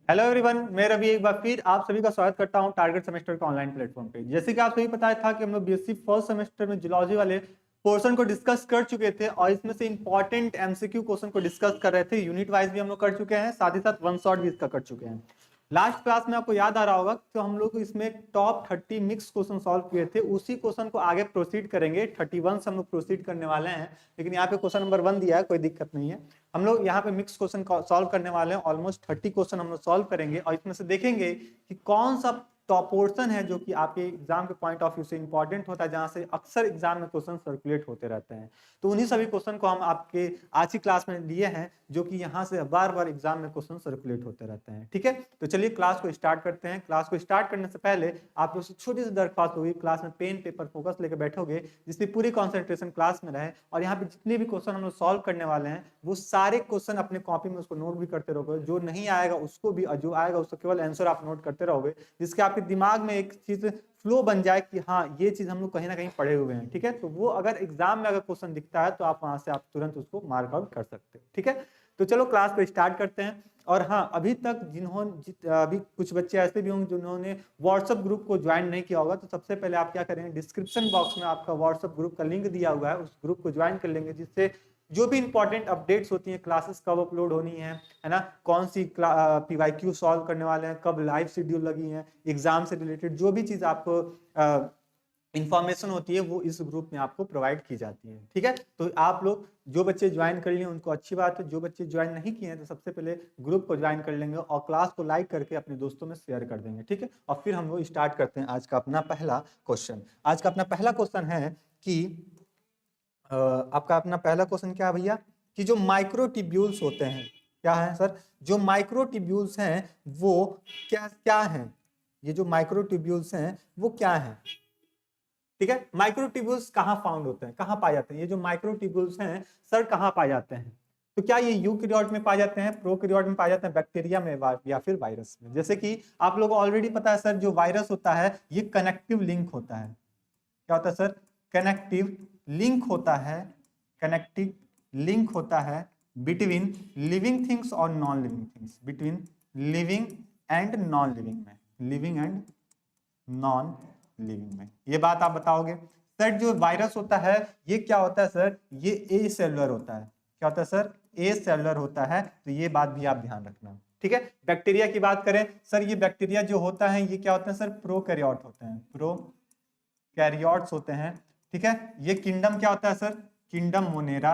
Hello everyone, मैं रवि एक बार फिर आप सभी का स्वागत करता हूं टारगेट सेमेस्टर के ऑनलाइन प्लेटफॉर्म पे। जैसे कि आप सभी पता था कि हम लोग बीएससी फर्स्ट सेमेस्टर में जूलॉजी वाले पोर्शन को डिस्कस कर चुके थे और इसमें से इंपॉर्टेंट एमसीक्यू क्वेश्चन को डिस्कस कर रहे थे। यूनिट वाइज भी हम लोग कर चुके हैं, साथ ही साथ वन शॉट भी इसका कर चुके हैं। लास्ट क्लास में आपको याद आ रहा होगा तो हम लोग इसमें टॉप 30 मिक्स क्वेश्चन सॉल्व किए थे। उसी क्वेश्चन को आगे प्रोसीड करेंगे। 31 से हम लोग प्रोसीड करने वाले हैं, लेकिन यहाँ पे क्वेश्चन नंबर 1 दिया है, कोई दिक्कत नहीं है। हम लोग यहाँ पे मिक्स क्वेश्चन सॉल्व करने वाले हैं। ऑलमोस्ट 30 क्वेश्चन हम लोग सॉल्व करेंगे और इसमें से देखेंगे कि कौन सा टॉप पोर्शन है जो कि आपके एग्जाम के पॉइंट ऑफ व्यू से इंपॉर्टेंट होता है, जहां से अक्सर एग्जाम में क्वेश्चन सर्कुलेट होते रहते हैं। तो उन्हीं सभी क्वेश्चन को हम आपके आज की क्लास में लिए हैं, जो कि यहाँ से बार बार एग्जाम में क्वेश्चन सर्कुलेट होते रहते हैं। ठीक है, तो चलिए क्लास को स्टार्ट करते हैं। क्लास को स्टार्ट करने से पहले आप लोग से छोटी सी दरख्वास्त होगी, क्लास में पेन पेपर फोकस लेकर बैठोगे, जिससे पूरी कॉन्सेंट्रेशन क्लास में रहे। और यहाँ पे जितने भी क्वेश्चन हम लोग सॉल्व करने वाले हैं वो सारे क्वेश्चन अपने कॉपी में उसको नोट भी करते रहोगे। जो नहीं आएगा उसको भी, जो आएगा उसको केवल आंसर आप नोट करते रहोगे, जिसके आपके दिमाग में एक चीज फ्लो बन जाए कि हाँ ये चीज हम लोग कहीं ना कहीं पढ़े हुए हैं। ठीक है, तो वो अगर एग्जाम में अगर क्वेश्चन दिखता है तो आप वहां से आप तुरंत उसको मार्क आउट कर सकते हैं। ठीक है, तो चलो क्लास को स्टार्ट करते हैं। और हाँ, अभी तक अभी कुछ बच्चे ऐसे भी होंगे जिन्होंने व्हाट्सएप ग्रुप को ज्वाइन नहीं किया होगा, तो सबसे पहले आप क्या करेंगे, डिस्क्रिप्शन बॉक्स में आपका व्हाट्सएप ग्रुप का लिंक दिया हुआ है, उस ग्रुप को ज्वाइन कर लेंगे, जिससे जो भी इंपॉर्टेंट अपडेट्स होती हैं, क्लासेस कब अपलोड होनी है ना, कौन सी पीवाईक्यू सॉल्व करने वाले हैं, कब लाइव शेड्यूल लगी है, एग्जाम से रिलेटेड जो भी चीज आपको इंफॉर्मेशन होती है वो इस ग्रुप में आपको प्रोवाइड की जाती है। ठीक है, तो आप लोग जो बच्चे ज्वाइन कर लिए उनको अच्छी बात है, जो बच्चे ज्वाइन नहीं किए हैं तो सबसे पहले ग्रुप को ज्वाइन कर लेंगे और क्लास को लाइक करके अपने दोस्तों में शेयर कर देंगे। ठीक है, और फिर हम लोग स्टार्ट करते हैं आज का अपना पहला क्वेश्चन। आज का अपना पहला क्वेश्चन है कि आपका अपना पहला क्वेश्चन क्या है भैया, कि जो माइक्रोट्यूब्यूल्स होते हैं, क्या है सर, जो माइक्रोट्यूब्यूल्स हैं वो क्या क्या हैं, ये जो माइक्रोट्यूब्यूल्स हैं वो क्या हैं। ठीक है, माइक्रोट्यूब्यूल्स कहाँ फाउंड होते हैं, कहाँ पाए जाते हैं, ये जो माइक्रोट्यूब्यूल्स हैं सर कहाँ पाए जाते हैं। तो क्या ये यूकैरियोट में पाए जाते हैं, प्रोकैरियोट में पाए जाते हैं, बैक्टीरिया में या फिर वायरस में। जैसे कि आप लोगों को ऑलरेडी पता है सर, जो वायरस होता है ये कनेक्टिव लिंक होता है। क्या होता है सर, कनेक्टिव लिंक होता है, कनेक्टिव लिंक होता है बिटवीन लिविंग थिंग्स और non living things, between living and non living में, लिविंग एंड नॉन लिविंग में। ये बात आप बताओगे सर। जो वायरस होता है ये क्या होता है सर, ये ए सेलुलर होता है। क्या होता है सर, ए सेलुलर होता है, तो ये बात भी आप ध्यान रखना। ठीक है, बैक्टीरिया की बात करें सर, ये बैक्टीरिया जो होता है ये क्या होता है सर, प्रोकैरियोट होते हैं, प्रोकैरियोट्स होते हैं। ठीक है, ये किंगडम क्या होता है सर, किंगडम मोनेरा,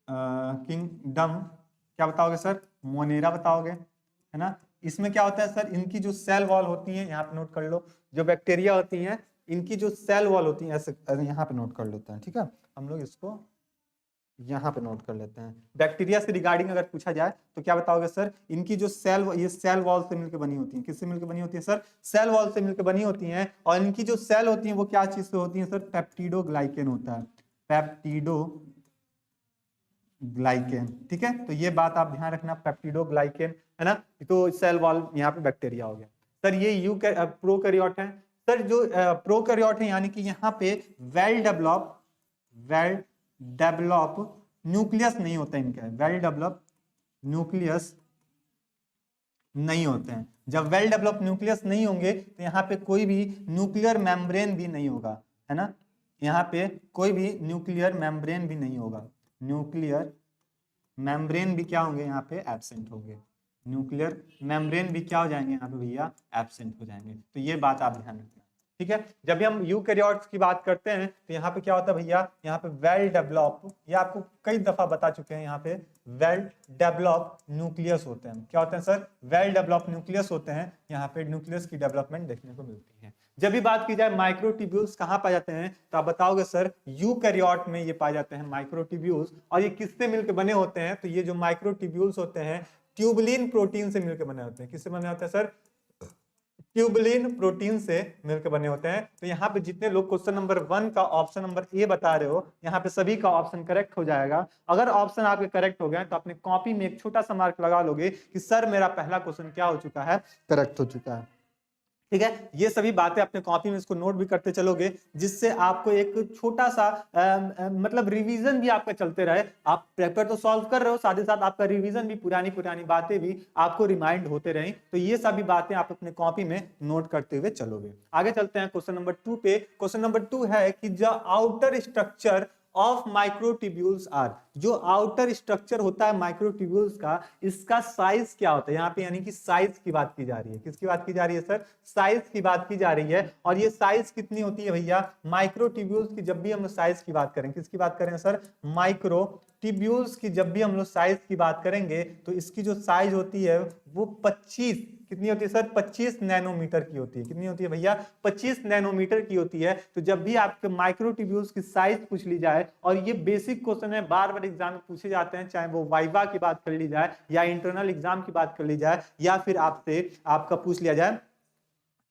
किंगडम क्या बताओगे सर, मोनेरा बताओगे, है ना। इसमें क्या होता है सर, इनकी जो सेल वॉल होती है, यहाँ पे नोट कर लो, जो बैक्टीरिया होती हैं इनकी जो सेल वॉल होती है ऐसे यहाँ पे नोट कर लेते हैं। ठीक है, हम लोग इसको यहाँ पे नोट कर लेते हैं। बैक्टीरिया से रिगार्डिंग अगर पूछा जाए तो क्या बताओगे सर, इनकी जो सेल, ये सेल वॉल से मिलकर बनी होती है। किससे मिलकर बनी होती है सर, सेल वॉल से मिलकर बनी होती हैं। और इनकी जो सेल होती है वो क्या चीज से होती है सर, पेप्टिडोग्लाइकेन होता है, पेप्टिडोग्लाइकेन। ठीक है, तो ये बात आप ध्यान रखना, पेप्टिडोग्लाइकेन, है ना। तो सेल वॉल यहाँ पे बैक्टीरिया हो गया सर। ये प्रोकैरियोट है सर। जो प्रोकैरियोट है यानी कि यहाँ पे वेल डेवलप न्यूक्लियस नहीं होता इनका, वेल डेवलप न्यूक्लियस नहीं होते हैं। जब वेल डेवलप न्यूक्लियस नहीं होंगे तो यहाँ पे कोई भी न्यूक्लियर मेम्ब्रेन भी नहीं होगा, है ना। यहाँ पे कोई भी न्यूक्लियर मेम्ब्रेन भी नहीं होगा, न्यूक्लियर मेम्ब्रेन भी क्या होंगे यहाँ पे, एब्सेंट होंगे। न्यूक्लियर मेम्ब्रेन भी क्या हो जाएंगे यहाँ पे भैया, एब्सेंट हो जाएंगे। तो ये बात आप ध्यान रखना। ठीक है, जब भी हम यूकैरियोट्स की बात करते हैं तो यहाँ पे क्या होता है भैया, यहाँ पे वेल डेवलप, ये आपको कई दफा बता चुके हैं, यहाँ पे वेल डेवलप न्यूक्लियस होते हैं। क्या होते हैं सर, वेल डेवलप न्यूक्लियस होते हैं। यहाँ पे न्यूक्लियस की डेवलपमेंट देखने को मिलती है। जब भी बात की जाए माइक्रोट्यूब्यूल्स कहाँ पाए जाते हैं, तो आप बताओगे सर यूकैरियोट में ये पाए जाते हैं माइक्रोट्यूब्यूल्स। और ये किससे मिलकर बने होते हैं, तो ये जो माइक्रोट्यूब्यूल्स होते हैं ट्यूबुलिन प्रोटीन से मिलकर बने होते हैं। किससे बने होते हैं सर, ट्यूबुलिन प्रोटीन से मिलकर बने होते हैं। तो यहाँ पे जितने लोग क्वेश्चन नंबर 1 का ऑप्शन नंबर ए बता रहे हो, यहाँ पे सभी का ऑप्शन करेक्ट हो जाएगा। अगर ऑप्शन आपके करेक्ट हो गए तो अपने कॉपी में एक छोटा सा मार्क लगा लोगे कि सर मेरा पहला क्वेश्चन क्या हो चुका है, करेक्ट हो चुका है। ठीक है, ये सभी बातें अपने कॉपी में इसको नोट भी करते चलोगे, जिससे आपको एक छोटा सा मतलब रिवीजन भी आपका चलते रहे। आप पेपर तो सॉल्व कर रहे हो, साथ ही साथ आपका रिवीजन भी, पुरानी पुरानी बातें भी आपको रिमाइंड होते रहें। तो ये सभी बातें आप अपने कॉपी में नोट करते हुए चलोगे। आगे चलते हैं क्वेश्चन नंबर 2 पे। क्वेश्चन नंबर 2 है कि the outer structure of microtubules are, जो आउटर स्ट्रक्चर होता है माइक्रोट्यूब्यूल्स का, इसका साइज क्या होता है। यहाँ पे यानी कि साइज की बात की जा रही है। किसकी बात की जा रही है सर? साइज की बात की जा रही है। और ये साइज कितनी होती है भैया? माइक्रोट्यूब्यूल्स की जब भी हम लोग साइज की बात करें, किसकी बात करें सर? माइक्रोट्यूब्यूल्स की जब भी हम लोग साइज की बात करेंगे तो इसकी जो साइज होती है वो 25, कितनी होती है सर? 25 नैनोमीटर की होती है। कितनी होती है भैया? 25 नैनोमीटर की होती है। तो जब भी आपके माइक्रोट्यूब्यूल्स की साइज पूछ ली जाए, और ये बेसिक क्वेश्चन है, बार बार एग्जाम में पूछे जाते हैं, चाहे वो वाइवा की बात कर ली जाए या इंटरनल एग्जाम की बात कर ली जाए, या फिर आपसे आपका पूछ लिया जाए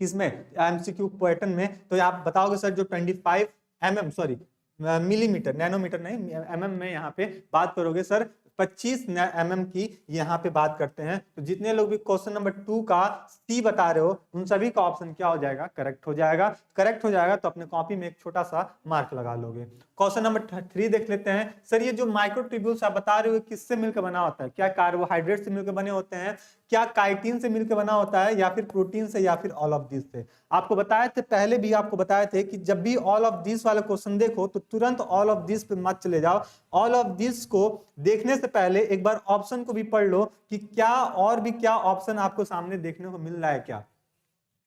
किसमें, एमसीक्यू पैटर्न में, तो आप बताओगे सर जो 25 mm, सॉरी मिलीमीटर, नैनोमीटर नहीं, mm में यहाँ पे बात करोगे सर 25 mm की यहाँ पे बात करते हैं। तो जितने लोग भी क्वेश्चन नंबर 2 का सी बता रहे हो, उन सभी का ऑप्शन क्या हो जाएगा? करेक्ट हो जाएगा। करेक्ट हो जाएगा तो अपने कॉपी में एक छोटा सा मार्क लगा लोगे। क्वेश्चन नंबर 3 देख लेते हैं। सर ये जो माइक्रोट्यूब्यूल्स आप बता रहे हो किससे मिलकर बना होता है? क्या कार्बोहाइड्रेट से मिलकर बने होते हैं, क्या काइटिन से मिलकर बना होता है, या फिर प्रोटीन से, या फिर ऑल ऑफ दिस से? आपको बताए थे पहले भी, आपको बताए थे कि जब भी ऑल ऑफ दिस वाला क्वेश्चन देखो तो तुरंत ऑल ऑफ दिस पे मत चले जाओ। ऑल ऑफ दिस को देखने से पहले एक बार ऑप्शन को भी पढ़ लो कि क्या और भी क्या ऑप्शन आपको सामने देखने को मिल रहा है क्या।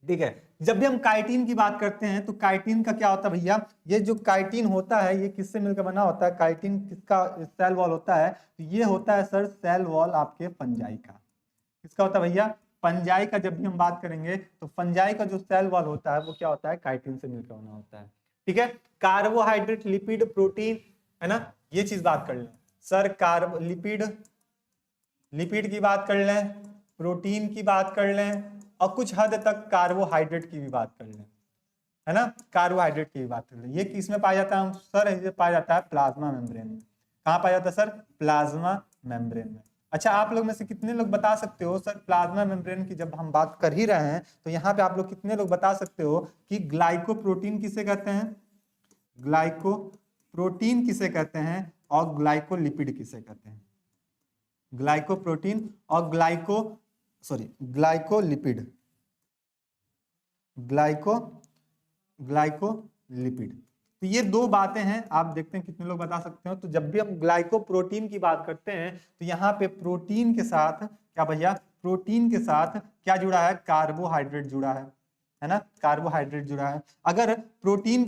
ठीक है, जब भी हम काइटिन की बात करते हैं तो काइटिन का क्या होता है भैया? ये जो काइटिन होता है ये किससे मिलकर बना होता है? काइटिन किसका सेल वॉल होता है? तो ये होता है सर सेल वॉल आपके फंजाई का। किसका होता है भैया? फंजाई का। जब भी हम बात करेंगे तो फंजाई का जो सेल वॉल होता है वो क्या होता है? काइटिन से मिलकर बना होता है। ठीक है, कार्बोहाइड्रेट, लिपिड, प्रोटीन, है ना, ये चीज बात कर लें सर। कार्ब लिपिड की बात कर लें, प्रोटीन की बात कर लें, और कुछ हद तक कार्बोहाइड्रेट की भी बात कर लें, है ना, कार्बोहाइड्रेट की भी बात कर लें। ये किस में पाया जाता है सर? ये पाया जाता है प्लाज्मा मेम्ब्रेन में। कहाँ पाया जाता है सर? प्लाज्मा मेम्ब्रेन में। अच्छा, आप लोग में से कितने लोग बता सकते हो सर, प्लाज्मा मेम्ब्रेन की जब हम बात कर ही रहे हैं तो यहाँ पे आप लोग कितने लोग बता सकते हो कि ग्लाइकोप्रोटीन किसे कहते हैं? ग्लाइकोप्रोटीन किसे कहते हैं और ग्लाइकोलिपिड किसे कहते हैं? ग्लाइकोप्रोटीन और ग्लाइकोलिपिड, ग्लाइकोलिपिड। तो ये दो बातें हैं, आप देखते हैं कितने लोग बता सकते हो। तो जब भी हम ग्लाइकोप्रोटीन की बात करते हैं तो यहाँ पे प्रोटीन के साथ क्या भैया? प्रोटीन के साथ क्या जुड़ा है? कार्बोहाइड्रेट जुड़ा है ना, कार्बोहाइड्रेट जुड़ा है। अगर प्रोटीन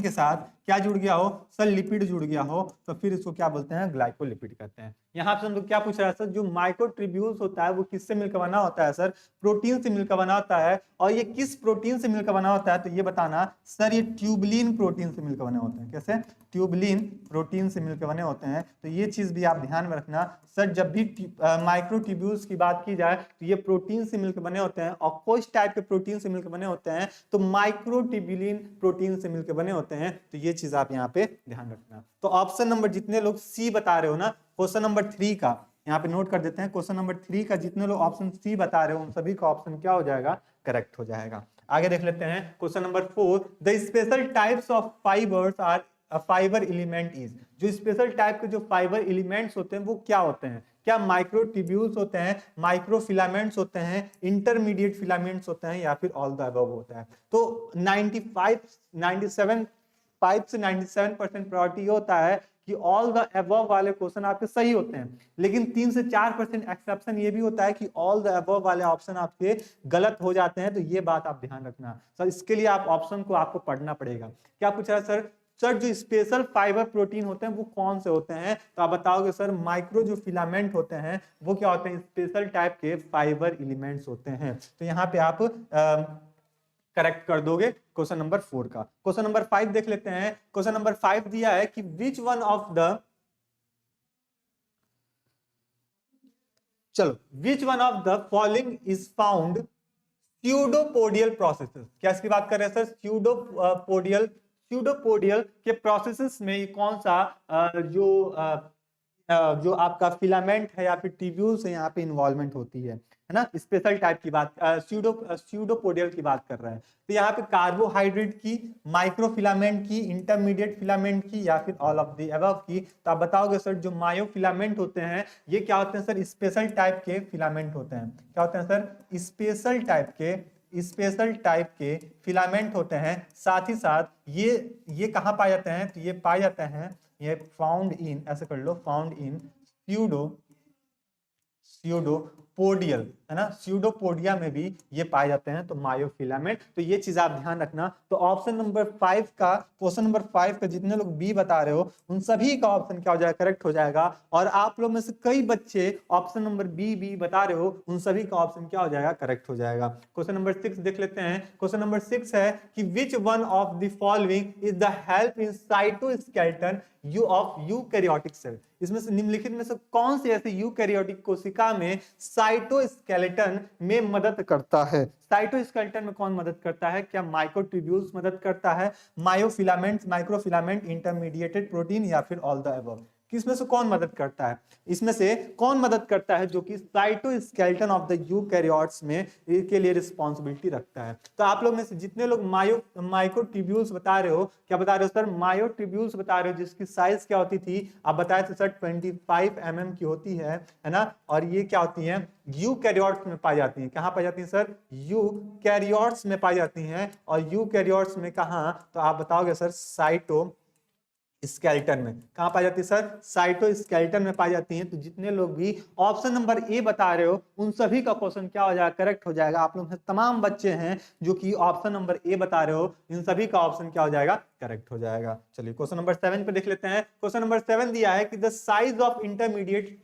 के साथ क्या जुड़ गया हो सर? लिपिड जुड़ गया हो, तो फिर इसको क्या बोलते हैं? ग्लाइकोलिपिड कहते हैं। यहाँ पे हम लोग क्या पूछ रहा है सर? जो माइक्रोट्यूब्यूल्स होता है वो किससे मिलकर बना होता है सर? प्रोटीन से मिलकर बना होता है। और ये किस प्रोटीन से मिलकर बना होता है? तो ये बताना सर, ये ट्यूबलिन प्रोटीन से मिलकर बने होते हैं। कैसे? ट्यूबलिन प्रोटीन से मिलकर बने होते हैं। तो ये चीज भी आप ध्यान में रखना सर, जब भी माइक्रोट्यूब्यूल्स की बात की जाए तो ये प्रोटीन से मिलकर बने होते हैं। और कुछ टाइप के प्रोटीन से मिलकर बने होते हैं तो माइक्रोट्यूबुलिन प्रोटीन से मिलकर बने होते हैं। तो ये चीज आप यहाँ पे ध्यान रखना। तो ऑप्शन नंबर, जितने लोग सी बता रहे हो ना, क्वेश्चन नंबर 3 का यहाँ पे नोट कर देते हैं। क्वेश्चन नंबर 3 का जितने लोग ऑप्शन सी बता रहे हो उन सभी का ऑप्शन क्या हो जाएगा? करेक्ट हो जाएगा। आगे देख लेते हैं question number 4। The special types of fibers are fiber element is, जो स्पेशल टाइप के जो फाइबर एलिमेंट्स होते हैं वो क्या होते हैं? क्या माइक्रोट्यूब्यूल्स होते हैं, माइक्रोफिलामेंट्स होते हैं, इंटरमीडिएट फिलामेंट्स होते हैं, या फिर ऑल द अबव होता है? तो 95 से 97% प्रायोरिटी होता है कि ऑल द अबव वाले क्वेश्चन आपके सही होते हैं। लेकिन 3 से 4% एक्सेप्शन ये भी होता है कि ऑल द अबव वाले ऑप्शन आपके गलत हो जाते हैं। तो ये बात आप ध्यान रखना सर, इसके लिए आप ऑप्शन को आपको पढ़ना पड़ेगा। क्या पूछ रहा है सर? सर जो स्पेशल फाइबर प्रोटीन होते हैं वो कौन से होते हैं? तो आप बताओगे सर, माइक्रो जो फिलामेंट होते हैं वो क्या होते हैं? स्पेशल टाइप के फाइबर एलिमेंट्स होते हैं। तो यहाँ पे आप करेक्ट कर दोगे क्वेश्चन नंबर 4 का। क्वेश्चन नंबर 5 देख लेते हैं। क्वेश्चन नंबर 5 दिया है कि विच वन ऑफ द, चलो, which one of the following is found pseudopodial processes. क्या इसकी बात कर रहे हैं सर? स्यूडोपोडियल के प्रोसेसेस में कौन सा जो जो आपका फिलामेंट है या फिर ट्यूब्यूल्स है यहाँ पे इन्वॉल्वमेंट होती है ना। स्पेशल टाइप की बात स्यूडोपोडियल की बात कर रहे हैं। तो यहाँ पे कार्बोहाइड्रेट की, माइक्रोफिलामेंट की, इंटरमीडिएट फिलामेंट की या फिर ऑल ऑफ द अबव की। तो आप बताओगे सर जो मायोफिलामेंट होते हैं ये क्या होते हैं सर? स्पेशल टाइप के फिलामेंट होते हैं। क्या होते हैं सर? स्पेशल टाइप के फिलामेंट होते हैं। साथ ही साथ ये कहाँ पाए जाते हैं? तो ये पाए जाते हैं, ये फाउंड इन, ऐसे कर लो, फाउंड इन स्यूडोपोडियल, है ना, स्यूडोपोडिया में भी ये पाए जाते हैं। तो मायोफिलामेंट, तो ये चीज आप ध्यान रखना। तो ऑप्शन नंबर 5 का, क्वेश्चन नंबर 5 का जितने लोग बी बता रहे हो उन सभी का ऑप्शन क्या हो जाएगा? करेक्ट हो जाएगा। और आप लोग में से कई बच्चे ऑप्शन नंबर बी बता रहे हो, उन सभी का ऑप्शन क्या हो जाएगा? करेक्ट हो जाएगा। क्वेश्चन नंबर 6 देख लेते हैं। क्वेश्चन नंबर 6 है कि which one of the following is the help in cytoskeleton of eukaryotic cell. इसमें से निम्नलिखित में से कौन सी ऐसी यूकैरियोटिक कोशिका में साइटोस्केलेटन में मदद करता है? साइटोस्केलेटन में कौन मदद करता है? क्या माइक्रोट्यूब्यूल्स मदद करता है, मायोफिलामेंट्स, माइक्रोफिलामेंट, इंटरमीडिएटेड प्रोटीन या फिर ऑल द अबव? किसमें से कौन मदद करता है? इसमें से कौन मदद करता है जो कि साइटोस्केलेटन ऑफ द यूकैरियोट्स में के लिए रिस्पांसिबिलिटी रखता है? तो आप लोग में से जितने लोग माइक्रोट्यूब्यूल्स बता रहे हो, क्या बता रहे हो सर? मायोट्यूब्यूल्स बता रहे हो, जिसकी साइज क्या होती थी? आप बताए थे सर 25 mm की होती है ना। और ये क्या होती है? यूकैरियोट्स में पाई जाती है। कहाँ पाई जाती है सर? यूकैरियोट्स में पाई जाती हैं। और यूकैरियोट्स में कहाँ? तो आप बताओगे सर साइटोस्केलेटन में। कहां पाई जाती है सर? साइटोस्केलेटन में पाई जाती हैं। तो जितने लोग भी ऑप्शन नंबर ए बता रहे हो उन सभी का क्वेश्चन क्या हो जाएगा? करेक्ट हो जाएगा। आप लोग में तमाम बच्चे हैं जो कि ऑप्शन नंबर ए बता रहे हो, इन सभी का ऑप्शन क्या हो जाएगा? करेक्ट हो जाएगा। चलिए क्वेश्चन नंबर 7 पे देख लेते हैं। क्वेश्चन नंबर 7 दिया है कि the size of intermediate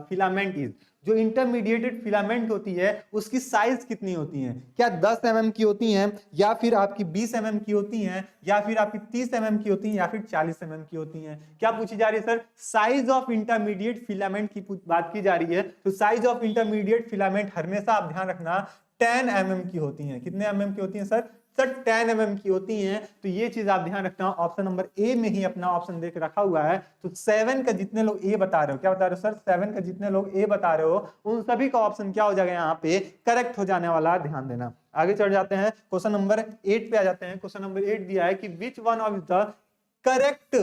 filament is, जो इंटरमीडिएटेड फिलामेंट होती है उसकी साइज कितनी होती है? क्या 10 mm की होती हैं, या फिर आपकी 20 mm की होती हैं, या फिर आपकी 30 mm की होती हैं, या फिर 40 mm की होती हैं? क्या पूछी जा रही है sir? Size of intermediate filament की बात की जा रही है। तो साइज ऑफ इंटरमीडिएट फिलामेंट हमेशा आप ध्यान रखना 10 mm की होती हैं। कितने mm की होती हैं सर? 10 mm की होती हैं। तो ये चीज आप ध्यान रखना। ऑप्शन नंबर ए में ही अपना ऑप्शन देख रखा हुआ है। तो 7 का जितने लोग ए बता रहे हो, क्या बता रहे हो सर? 7 का जितने लोग ए बता रहे हो उन सभी का ऑप्शन क्या हो जाएगा? यहाँ पे करेक्ट हो जाने वाला, ध्यान देना। आगे चढ़ जाते हैं, क्वेश्चन नंबर 8 पे आ जाते हैं। क्वेश्चन नंबर 8 दिया है कि which one of the correct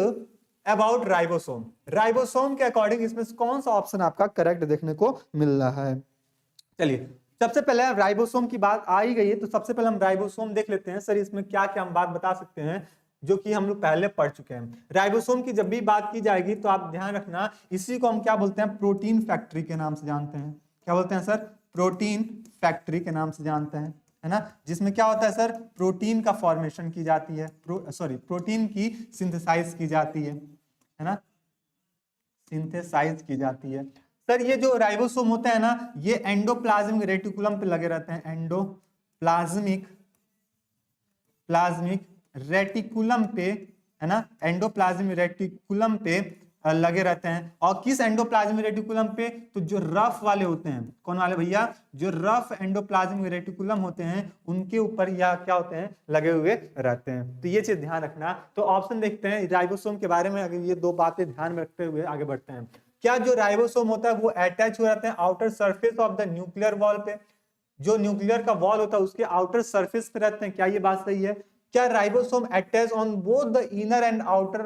about ribosome. Ribosome के अकॉर्डिंग इसमें कौन सा ऑप्शन आपका करेक्ट देखने को मिल रहा है? चलिए सबसे पहले राइबोसोम की बात आ ही गई है, तो सबसे पहले हम राइबोसोम देख लेते हैं। सर इसमें क्या क्या हम बात बता सकते हैं जो कि हम लोग पहले पढ़ चुके हैं। राइबोसोम की जब भी बात की जाएगी तो आप ध्यान रखना, इसी को हम क्या बोलते हैं? प्रोटीन फैक्ट्री के नाम से जानते हैं। क्या बोलते हैं सर? प्रोटीन फैक्ट्री के नाम से जानते हैं, है ना। जिसमें क्या होता है सर? प्रोटीन का फॉर्मेशन की जाती है, प्रोटीन की सिंथेसाइज की जाती है ना, सिंथेसाइज की जाती है। सर ये जो राइबोसोम होता है ना, ये एंडोप्लाज्मिक रेटिकुलम पे लगे रहते हैं। एंडोप्लाज्मिक रेटिकुलम पे, है ना, एंडोप्लाज्मिक रेटिकुलम पे लगे रहते हैं। और किस एंडोप्लाज्मिक रेटिकुलम पे? तो जो रफ वाले होते हैं। कौन वाले भैया? जो रफ एंडोप्लाज्मिक रेटिकुलम होते हैं उनके ऊपर या क्या होते हैं? लगे हुए रहते हैं। तो ये चीज ध्यान रखना। तो ऑप्शन देखते हैं राइबोसोम के बारे में। अगर ये दो बातें ध्यान में रखते हुए आगे बढ़ते हैं। क्या जो राइबोसोम होता है वो अटैच हो जाते हैं outer surface of the nuclear wall पे? जो न्यूक्लियर का वॉल होता है उसके आउटर सरफेस पे रहते हैं। क्या ये बात सही है? क्या ribosome attach on both the inner and outer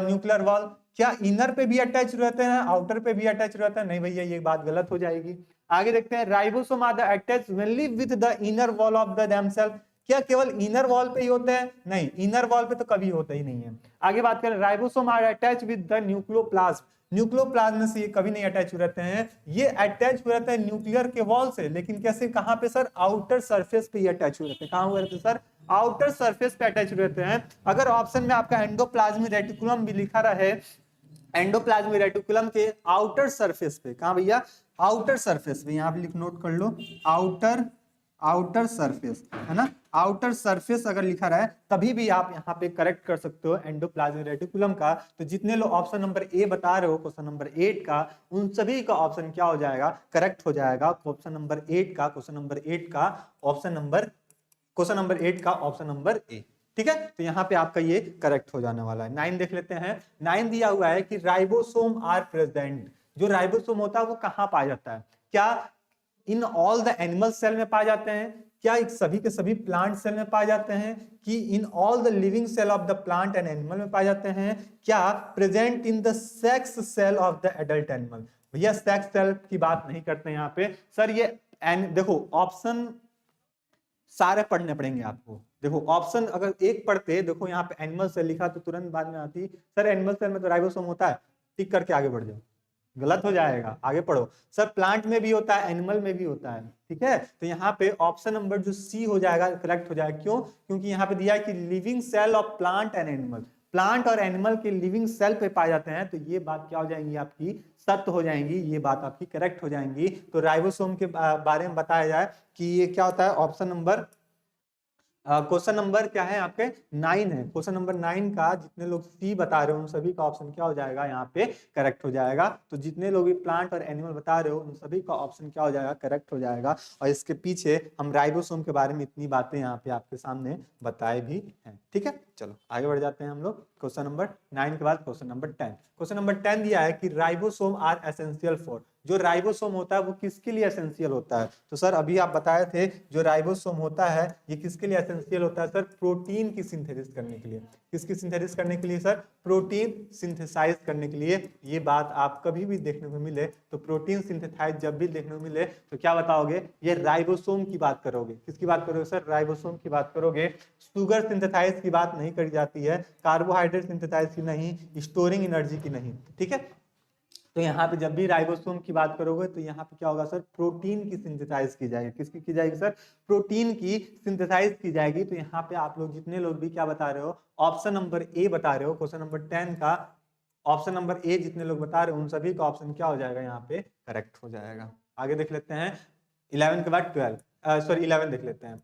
nuclear wall? क्या इनर पे भी अटैच रहते हैं, आउटर पे भी अटैच रहता है? नहीं भैया, ये बात गलत हो जाएगी। आगे देखते हैं, ribosome are the attach only with the inner wall of the themselves. क्या केवल इनर वॉल पे ही होते हैं? नहीं, इनर वॉल पे तो कभी होता ही नहीं है। आगे बात करें, ribosome are attach with the nucleoplasm. Nucleoplasm से ये कभी नहीं अटैच हो रहते हैं, ये अटैच हो रहते हैं न्यूक्लियर के वॉल से। लेकिन कैसे, कहां पे सर? आउटर सरफेस पे ये अटैच हो रहते हैं। कहां हुए रहते हैं सर? आउटर सरफेस पे अटैच रहते हैं। अगर ऑप्शन में आपका एंडोप्लाज्मिक रेटिकुलम भी लिखा रहे, एंडोप्लाज्मिक रेटिकुलम के आउटर सरफेस पे, कहां भैया? आउटर सरफेस पे। यहां पे लिख नोट कर लो, आउटर सरफेस, है ना। आउटर सरफेस अगर लिखा रहा है तभी भी आप यहाँ पे करेक्ट कर सकते हो एंडोप्लाज्मिक रेटिकुलम का। तो जितने लोग ऑप्शन नंबर ए बता रहे हो क्वेश्चन नंबर 8 का, उन सभी का ऑप्शन क्या हो जाएगा? करेक्ट हो जाएगा। ऑप्शन नंबर 8 का, क्वेश्चन नंबर 8 का ऑप्शन नंबर, क्वेश्चन नंबर 8 का ऑप्शन नंबर ए। ठीक है, तो यहाँ पे आपका ये करेक्ट हो जाने वाला है। 9 देख लेते हैं। 9 दिया हुआ है कि राइबोसोम आर प्रेजेंट। जो राइबोसोम होता है वो कहाँ पाया जाता है? क्या in all the animal cell में पाए जाते हैं? क्या एक सभी के सभी प्लांट सेल में पाए जाते हैं? कि in all the living cell of the plant and animal में पाए जाते हैं? क्या present in the sex cell of the adult animal? भैया सेक्स सेल की बात नहीं करते हैं यहाँ पे सर। ये देखो ऑप्शन सारे पढ़ने पड़ेंगे आपको। देखो ऑप्शन अगर एक पढ़ते, देखो यहाँ पे एनिमल सेल लिखा तो तुरंत बाद में आती सर एनिमल सेल में तो राइबोसोम होता है, टिक करके आगे बढ़ जाओ, गलत हो जाएगा, आगे पढ़ो। सर प्लांट में भी होता है, एनिमल में भी होता है, ठीक है। तो यहाँ पे ऑप्शन नंबर जो सी हो जाएगा करेक्ट हो जाएगा। क्यों? क्योंकि यहाँ पे दिया है कि living cell of plant and animal, plant और एनिमल के लिविंग सेल पे पाए जाते हैं। तो ये बात क्या हो जाएंगी आपकी? सत्य हो जाएंगी, ये बात आपकी करेक्ट हो जाएंगी। तो राइबोसोम के बारे में बताया जाए कि ये क्या होता है, ऑप्शन नंबर क्वेश्चन नंबर क्या है आपके 9 है। क्वेश्चन नंबर 9 का जितने लोग सी बता रहे हो उन सभी का ऑप्शन क्या हो जाएगा यहाँ पे करेक्ट हो जाएगा। तो जितने लोग भी प्लांट और एनिमल बता रहे हो उन सभी का ऑप्शन क्या हो जाएगा करेक्ट हो जाएगा। और इसके पीछे हम राइबोसोम के बारे में इतनी बातें यहाँ पे आपके सामने बताए भी हैं, ठीक है। चलो आगे बढ़ जाते हैं हम लोग। क्वेश्चन नंबर 9 के बाद क्वेश्चन नंबर 10। क्वेश्चन नंबर 10 दिया है कि राइबोसोम आर एसेंशियल फॉर। जो राइबोसोम होता है वो किसके लिए एसेंशियल होता है? तो सर अभी आप बताए थे जो राइबोसोम होता है ये किसके लिए एसेंशियल होता है? सर प्रोटीन की सिंथेसिस करने के लिए। किसकी सिंथेसिस करने के लिए सर? प्रोटीन सिंथेसाइज करने के लिए। ये बात आप कभी भी देखने को मिले तो प्रोटीन सिंथेसाइज जब भी देखने को मिले तो क्या बताओगे? ये राइबोसोम की बात करोगे। किसकी बात करोगे सर? राइबोसोम की बात करोगे। शुगर सिंथेसाइज की बात नहीं करी जाती है, कार्बोहाइड्रेट सिंथेसाइज की नहीं, स्टोरिंग एनर्जी की नहीं, ठीक है। तो यहाँ पे जब भी राइबोसोम की बात करोगे तो यहाँ पे क्या होगा सर? प्रोटीन की सिंथेसाइज की जाएगी। किसकी की जाएगी सर? प्रोटीन की सिंथेसाइज की जाएगी। तो यहाँ पे आप लोग जितने लोग भी क्या बता रहे हो, ऑप्शन नंबर ए बता रहे हो। क्वेश्चन नंबर 10 का ऑप्शन नंबर ए जितने लोग बता रहे हो उन सभी का ऑप्शन क्या हो जाएगा यहाँ पे करेक्ट हो जाएगा। आगे देख लेते हैं 11 के बाद 12 सॉरी 11 देख लेते हैं।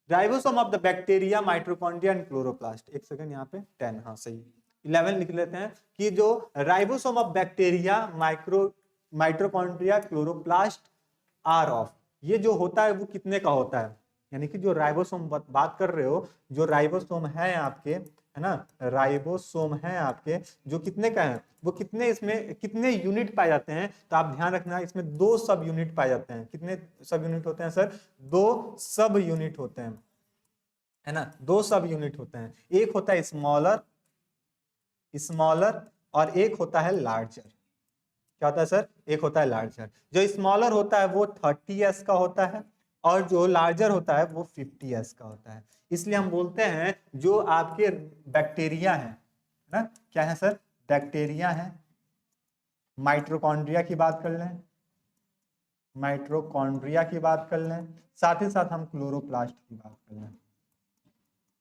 Ribosome of the bacteria, mitochondria and chloroplast. एक सेकंड यहाँ पे 10, हाँ सही 11 लिख लेते हैं कि जो ribosome of bacteria, mitochondria, chloroplast are of, ये जो होता है वो कितने का होता है? यानी कि जो राइबोसोम बात कर रहे हो, जो राइबोसोम है आपके, है ना, राइबोसोम है आपके जो कितने का है, वो कितने, इसमें कितने यूनिट पाए जाते हैं? तो आप ध्यान रखना इसमें 2 सब यूनिट पाए जाते हैं। कितने सब यूनिट होते हैं सर? 2 सब यूनिट होते हैं, है ना, 2 सब यूनिट होते हैं। एक होता है स्मॉलर और एक होता है लार्जर। क्या होता है सर? एक होता है लार्जर। जो स्मॉलर होता है वो 30s का होता है और जो लार्जर होता है वो 50s का होता है। इसलिए हम बोलते हैं जो आपके बैक्टीरिया है ना, क्या है सर? बैक्टीरिया है। माइटोकॉन्ड्रिया की बात कर लें, माइटोकॉन्ड्रिया की बात कर लें, साथ ही साथ हम क्लोरोप्लास्ट की बात कर लें।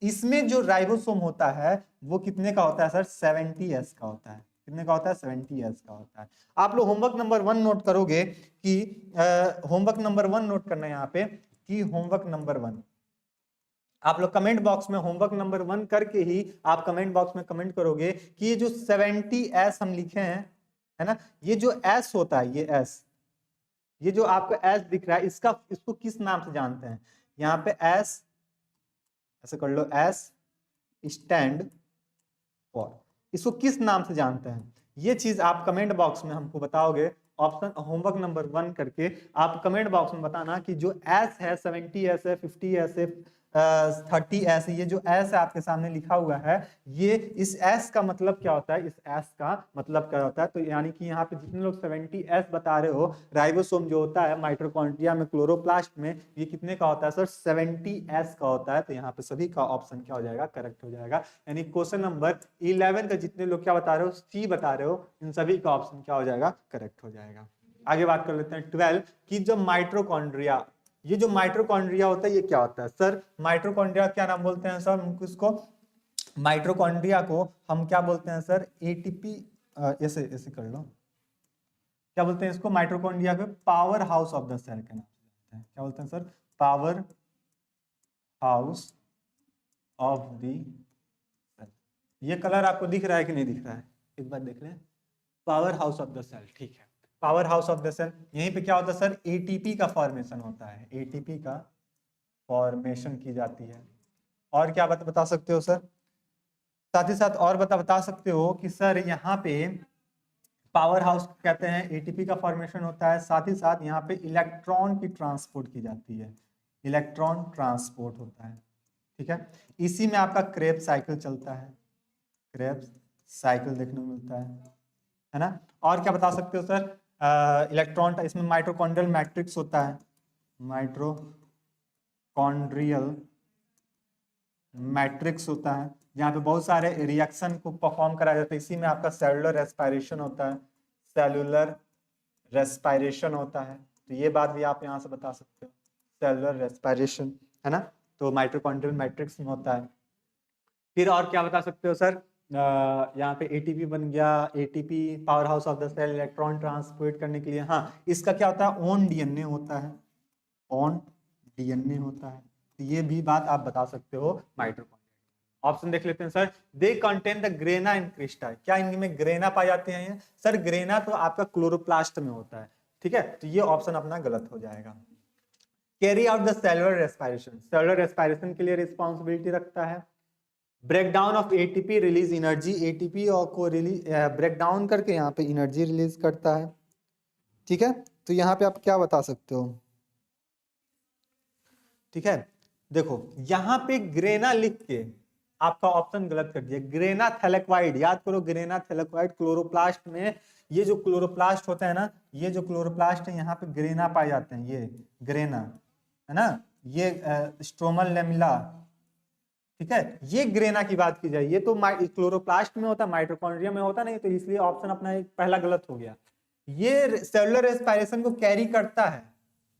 इसमें जो राइबोसोम होता है वो कितने का होता है सर? 70s का होता है। कितने का होता है? 70s का होता है। आप लोग होमवर्क नंबर 1 नोट करोगे कि होमवर्क नंबर 1 नोट करना है यहाँ पे कि होमवर्क नंबर 1 आप लोग कमेंट बॉक्स में होमवर्क नंबर 1 करके ही आप कमेंट बॉक्स में कमेंट करोगे कि ये जो 70s हम लिखे हैं, है ना, ये जो S होता है, ये S, ये जो आपको S दिख रहा है इसको किस नाम से जानते हैं? यहाँ पे S ऐसे कर लो, S स्टैंड फॉर, इसको किस नाम से जानते हैं? ये चीज आप कमेंट बॉक्स में हमको बताओगे। ऑप्शन होमवर्क नंबर 1 करके आप कमेंट बॉक्स में बताना कि जो S है 70S है, 50S है, 30S है, ये जो S है आपके सामने लिखा हुआ है, ये इस S का मतलब क्या होता है? इस S का मतलब क्या होता है? तो यानी कि यहाँ पे जितने लोग 70S बता रहे हो, राइबोसोम जो होता है माइटोकॉन्ड्रिया में, क्लोरोप्लास्ट में, ये कितने का होता है सर? 70S का होता है। तो यहाँ पे सभी का ऑप्शन क्या हो जाएगा? करेक्ट हो जाएगा। यानी क्वेश्चन नंबर 11 का जितने लोग क्या बता रहे हो, सी बता रहे हो, इन सभी का ऑप्शन क्या हो जाएगा? करेक्ट हो जाएगा। आगे बात कर लेते हैं 12 की जो माइटोकॉन्ड्रिया, ये जो माइटोकॉन्ड्रिया होता है ये क्या होता है सर? माइटोकॉन्ड्रिया क्या नाम बोलते हैं सर? हम इसको माइटोकॉन्ड्रिया को हम क्या बोलते हैं सर? एटीपी, ऐसे ऐसे कर लो, क्या बोलते हैं इसको? माइटोकॉन्ड्रिया को power house of the cell के नाम से जानते हैं। क्या बोलते हैं sir? Power house of the cell. ये कलर आपको दिख रहा है कि नहीं दिख रहा है? एक बार देख लें, power house of the cell, ठीक है। Power house of the cell, यहीं पे क्या होता है सर? एटीपी का फॉर्मेशन होता है, एटीपी का फॉर्मेशन की जाती है। और क्या बता सकते हो सर? साथ ही साथ और बता सकते हो कि सर यहाँ पे पावर हाउस कहते हैं, एटीपी का फॉर्मेशन होता है, साथ ही साथ यहाँ पे इलेक्ट्रॉन की ट्रांसपोर्ट की जाती है, इलेक्ट्रॉन ट्रांसपोर्ट होता है, ठीक है। इसी में आपका क्रेब्स साइकिल चलता है, क्रेब्स साइकिल देखने को मिलता है ना। और क्या बता सकते हो सर? इलेक्ट्रॉन, इसमें माइटोकॉन्ड्रियल मैट्रिक्स होता है, माइटोकॉन्ड्रियल मैट्रिक्स होता है, जहाँ पे बहुत सारे रिएक्शन को परफॉर्म कराया जाता है। इसी में आपका सेलुलर रेस्पिरेशन होता है, सेलुलर रेस्पिरेशन होता है, तो ये बात भी आप यहाँ से बता सकते हो, सेलुलर रेस्पिरेशन, है ना। तो माइटोकॉन्ड्रियल मैट्रिक्स में होता है। फिर और क्या बता सकते हो सर? यहाँ पे एटीपी बन गया, ATP power house of the cell, electron transport करने के लिए। हाँ, इसका क्या होता है? ऑन डीएनए होता है, ऑन डीएनए होता है, तो ये भी बात आप बता सकते हो माइटोकॉन्ड्रिया। ऑप्शन देख लेते हैं sir. They contain the grana in Crysta, क्या इनमें ग्रेना पाए जाते हैं? ये सर ग्रेना तो आपका क्लोरोप्लास्ट में होता है, ठीक है, तो ये ऑप्शन अपना गलत हो जाएगा। Carry out the cellular respiration, cellular respiration के लिए रिस्पॉन्सिबिलिटी रखता है। Breakdown of ATP release energy, ATP और को रिलीज ब्रेकडाउन करके यहाँ पे एनर्जी रिलीज करता है, ठीक है। तो यहाँ पे आप क्या बता सकते हो? ठीक है, देखो यहाँ पे ग्रेना लिख के आपका ऑप्शन गलत कर दिया। ग्रेना थैलेक्वाइड, याद करो, ग्रेना थैलेक्वाइड क्लोरोप्लास्ट में, ये जो क्लोरोप्लास्ट होता है ना, ये जो क्लोरोप्लास्ट है यहाँ पे ग्रेना पाए जाते हैं, ये ग्रेना है ना, ये स्ट्रोमल लेमिला, ठीक है, ये ग्रेना की बात की जाए। ये तो क्लोरोप्लास्ट में होता है, माइटोकॉन्ड्रिया में होता नहीं, तो इसलिए ऑप्शन अपना एक पहला गलत हो गया। ये सेलुलर रेस्पिरेशन को कैरी करता है,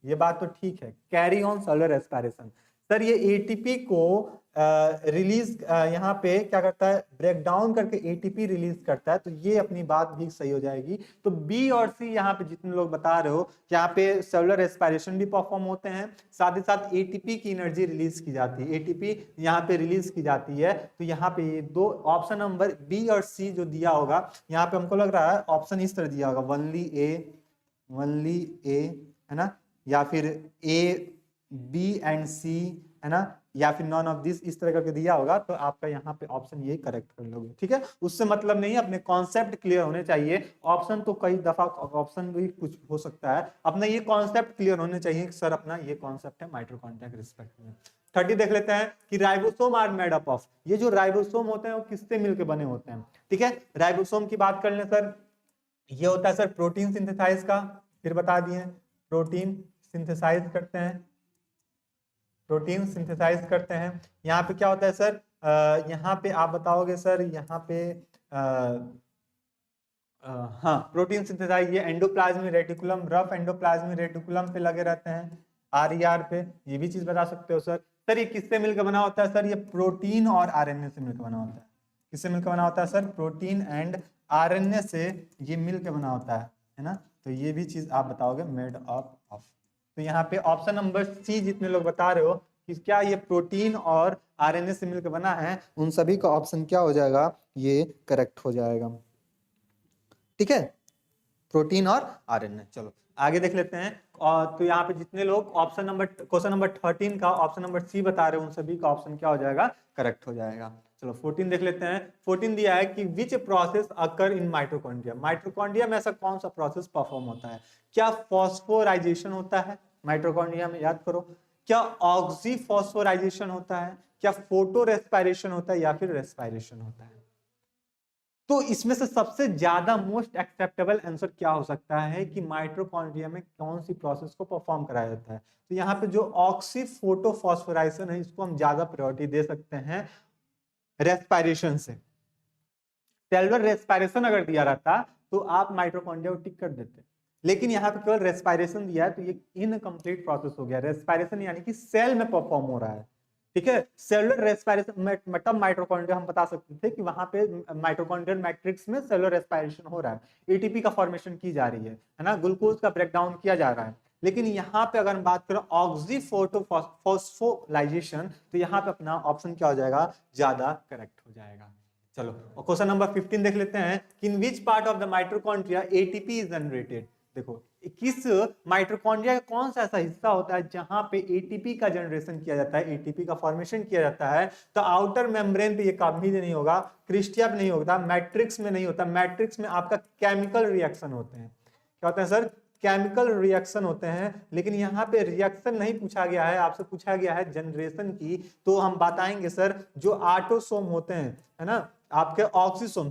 ये बात तो ठीक है, carry on cellular respiration. Sir ये एटीपी को रिलीज यहाँ पे क्या करता है? ब्रेक डाउन करके एटीपी रिलीज करता है, तो ये अपनी बात भी सही हो जाएगी। तो बी और सी यहाँ पे जितने लोग बता रहे हो, यहाँ पे सेलुलर रेस्पिरेशन भी परफॉर्म होते हैं, साथ ही साथ एटीपी की एनर्जी रिलीज की जाती है, एटीपी यहाँ पे रिलीज की जाती है। तो यहाँ पे ये दो ऑप्शन नंबर बी और सी जो दिया होगा, यहाँ पे हमको लग रहा है ऑप्शन इस तरह दिया होगा, वनली ए, है ना, या फिर ए बी एंड सी, है ना, या फिर नॉन ऑफ दिस, इस तरह करके दिया होगा, तो आपका यहाँ पे ऑप्शन ये करेक्ट कर लोगे, ठीक है। उससे मतलब नहीं, अपने कॉन्सेप्ट क्लियर होने चाहिए। ऑप्शन तो कई दफा ऑप्शन भी कुछ हो सकता है, अपना ये कॉन्सेप्ट क्लियर होने चाहिए कि सर अपना ये कॉन्सेप्ट है माइटोकॉन्ड्रिया के रिस्पेक्ट में। 30 देख लेते हैं कि ribosome are made up of, ये जो राइबोसोम होते हैं वो किससे मिलकर बने होते हैं, ठीक है। राइबोसोम की बात कर लें सर, ये होता है सर प्रोटीन सिंथेसाइज का, फिर बता दिए प्रोटीन सिंथेसाइज करते हैं, प्रोटीन सिंथेसाइज करते हैं। यहाँ पे क्या होता है सर? यहाँ पे आप बताओगे सर, यहाँ पे हाँ, प्रोटीन सिंथेसाइज, ये endoplasmic reticulum, rough endoplasmic reticulum पे लगे रहते हैं, आरईआर पे, ये भी चीज बता सकते हो सर। सर ये किससे मिलकर बना होता है? सर ये प्रोटीन और आरएनए से मिलकर बना होता है। किससे मिलकर बना होता है सर? प्रोटीन एंड आरएनए से ये मिलकर बना होता है ना। तो ये भी चीज आप बताओगे मेड अप ऑफ। तो यहाँ पे ऑप्शन नंबर सी जितने लोग बता रहे हो कि क्या ये प्रोटीन और आरएनए से मिलकर बना है, उन सभी का ऑप्शन क्या हो जाएगा? ये करेक्ट हो जाएगा, ठीक है, प्रोटीन और आरएनए। चलो आगे देख लेते हैं। और तो यहाँ पे जितने लोग ऑप्शन नंबर, क्वेश्चन नंबर 13 का ऑप्शन नंबर सी बता रहे हो, उन सभी का ऑप्शन क्या हो जाएगा? करेक्ट हो जाएगा। चलो 14 देख लेते हैं। 14 दिया है कि which process occur in mitochondria, mitochondria में ऐसा कौन सा प्रोसेस परफॉर्म होता है? क्या फॉस्फोराइजेशन होता है माइटोकॉन्ड्रिया में? याद करो, क्या ऑक्सीफॉस्फोराइजेशन होता है, क्या फोटो रेस्पिरेशन होता है, या फिर रेस्पिरेशन होता है? तो इसमें से सबसे ज्यादा मोस्ट एक्सेप्टेबल आंसर क्या हो सकता है कि माइटोकॉन्ड्रिया में कौन सी प्रोसेस को परफॉर्म कराया जाता है? तो यहाँ पे जो ऑक्सीफोटोफॉस्फोराइजेशन है, इसको हम ज्यादा प्रायोरिटी दे सकते हैं रेस्पिरेशन से। सेलुलर रेस्पिरेशन अगर दिया रहता तो आप माइटोकॉन्ड्रिया को टिक कर देते, लेकिन यहाँ पे केवल रेस्पिरेशन दिया है, तो ये इनकम्प्लीट प्रोसेस हो गया। रेस्पिरेशन यानी कि सेल में परफॉर्म हो रहा है, ठीक है। सेलुलर रेस्पिरेशन मतलब माइटोकॉन्ड्रिया हम बता सकते थे कि वहां पे माइटोकॉन्ड्रियल मैट्रिक्स में सेलुलर रेस्पिरेशन हो रहा है, एटीपी का फॉर्मेशन की जा रही है ना, ग्लूकोज का ब्रेकडाउन किया जा रहा है। लेकिन यहाँ पे अगर हम बात करें ऑक्सीफोटोफॉस्फोलाइजेशन, तो यहाँ पे अपना ऑप्शन क्या हो जाएगा? ज्यादा करेक्ट हो जाएगा। चलो क्वेश्चन नंबर 15 देख लेते हैं कि in which part of the mitochondria ATP is generated. देखो किस माइटोकॉन्ड्रिया का कौन सा ऐसा हिस्सा होता है जहां पे एटीपी का जनरेशन किया जाता है, एटीपी का फॉर्मेशन किया जाता है। तो आउटर मेम्ब्रेन पे ये कभी नहीं होगा, क्रिस्टिया पे नहीं होता, मैट्रिक्स में नहीं होता। मैट्रिक्स में आपका केमिकल रिएक्शन होते हैं। क्या होते हैं सर? केमिकल रिएक्शन होते हैं। लेकिन यहाँ पे रिएक्शन नहीं पूछा गया है, आपसे पूछा गया है जनरेशन की। तो हम बताएंगे सर, जो ऑटोसोम होते हैं, है ना, आपके ऑक्सीसोम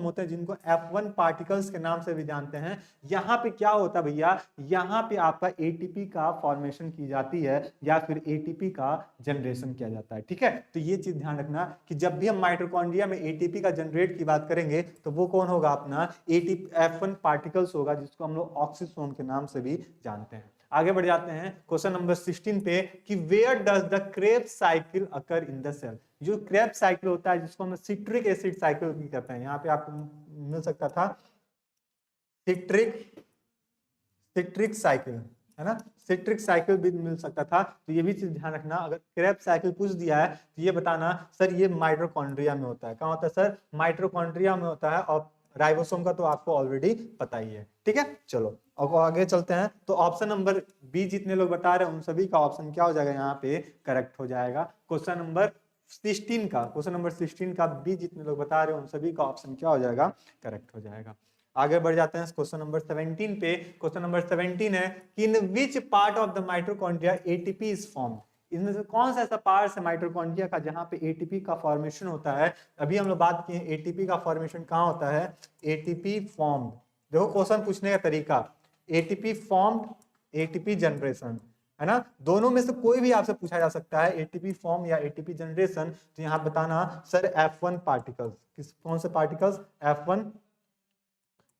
होते हैं, जिनको F1 पार्टिकल्स के नाम से भी जानते हैं। यहाँ पे क्या होता है भैया, यहाँ पे आपका एटीपी का फॉर्मेशन की जाती है या फिर एटीपी का जनरेशन किया जाता है। ठीक है, तो ये चीज ध्यान रखना कि जब भी हम माइटोकॉन्ड्रिया में एटीपी का जनरेट की बात करेंगे तो वो कौन होगा, अपना एटीपी F1 पार्टिकल्स होगा, जिसको हम लोग ऑक्सीसोम के नाम से भी जानते हैं। आगे बढ़ जाते हैं क्वेश्चन नंबर 16 पे कि where does the Krebs cycle occur in the cell. जो क्रेब्स साइकिल होता है, जिसको हम सिट्रिक एसिड साइकिल भी कहते हैं, यहाँ पे आपको मिल सकता था सिट्रिक साइकिल, है ना, सिट्रिक साइकिल भी मिल सकता था। तो ये भी चीज ध्यान रखना, अगर क्रेब्स साइकिल पूछ दिया है तो ये बताना सर ये माइटोकॉन्ड्रिया में होता है। कहाँ होता है सर? माइटोकॉन्ड्रिया में होता है। और राइबोसोम का तो आपको ऑलरेडी पता ही है। ठीक है, चलो अब आगे चलते हैं। तो ऑप्शन नंबर बी जितने लोग बता रहे हैं उन सभी का ऑप्शन क्या हो जाएगा, यहाँ पे करेक्ट हो जाएगा। क्वेश्चन नंबर 16 का बी जितने लोग बता रहे हैं उन सभी का ऑप्शन क्या हो जाएगा, करेक्ट हो जाएगा। आगे बढ़ जाते हैं क्वेश्चन नंबर 17 पे। क्वेश्चन नंबर 17 है कि in which part of the mitochondria ATP is formed. इनमें से कौन सा ऐसा पार्ट है माइटोकॉन्ड्रिया का जहां पे एटीपी का फॉर्मेशन होता है। अभी हम लोग बात किए एटीपी का फॉर्मेशन कहाँ होता है, एटीपी फॉर्म्ड। देखो क्वेश्चन पूछने का तरीका, एटीपी फॉर्म्ड, एटीपी जनरेशन, है ना, दोनों में से कोई भी आपसे पूछा जा सकता है, एटीपी फॉर्म या एटीपी जनरेशन। तो यहाँ बताना सर F1 पार्टिकल्स, किस कौन से पार्टिकल्स, F1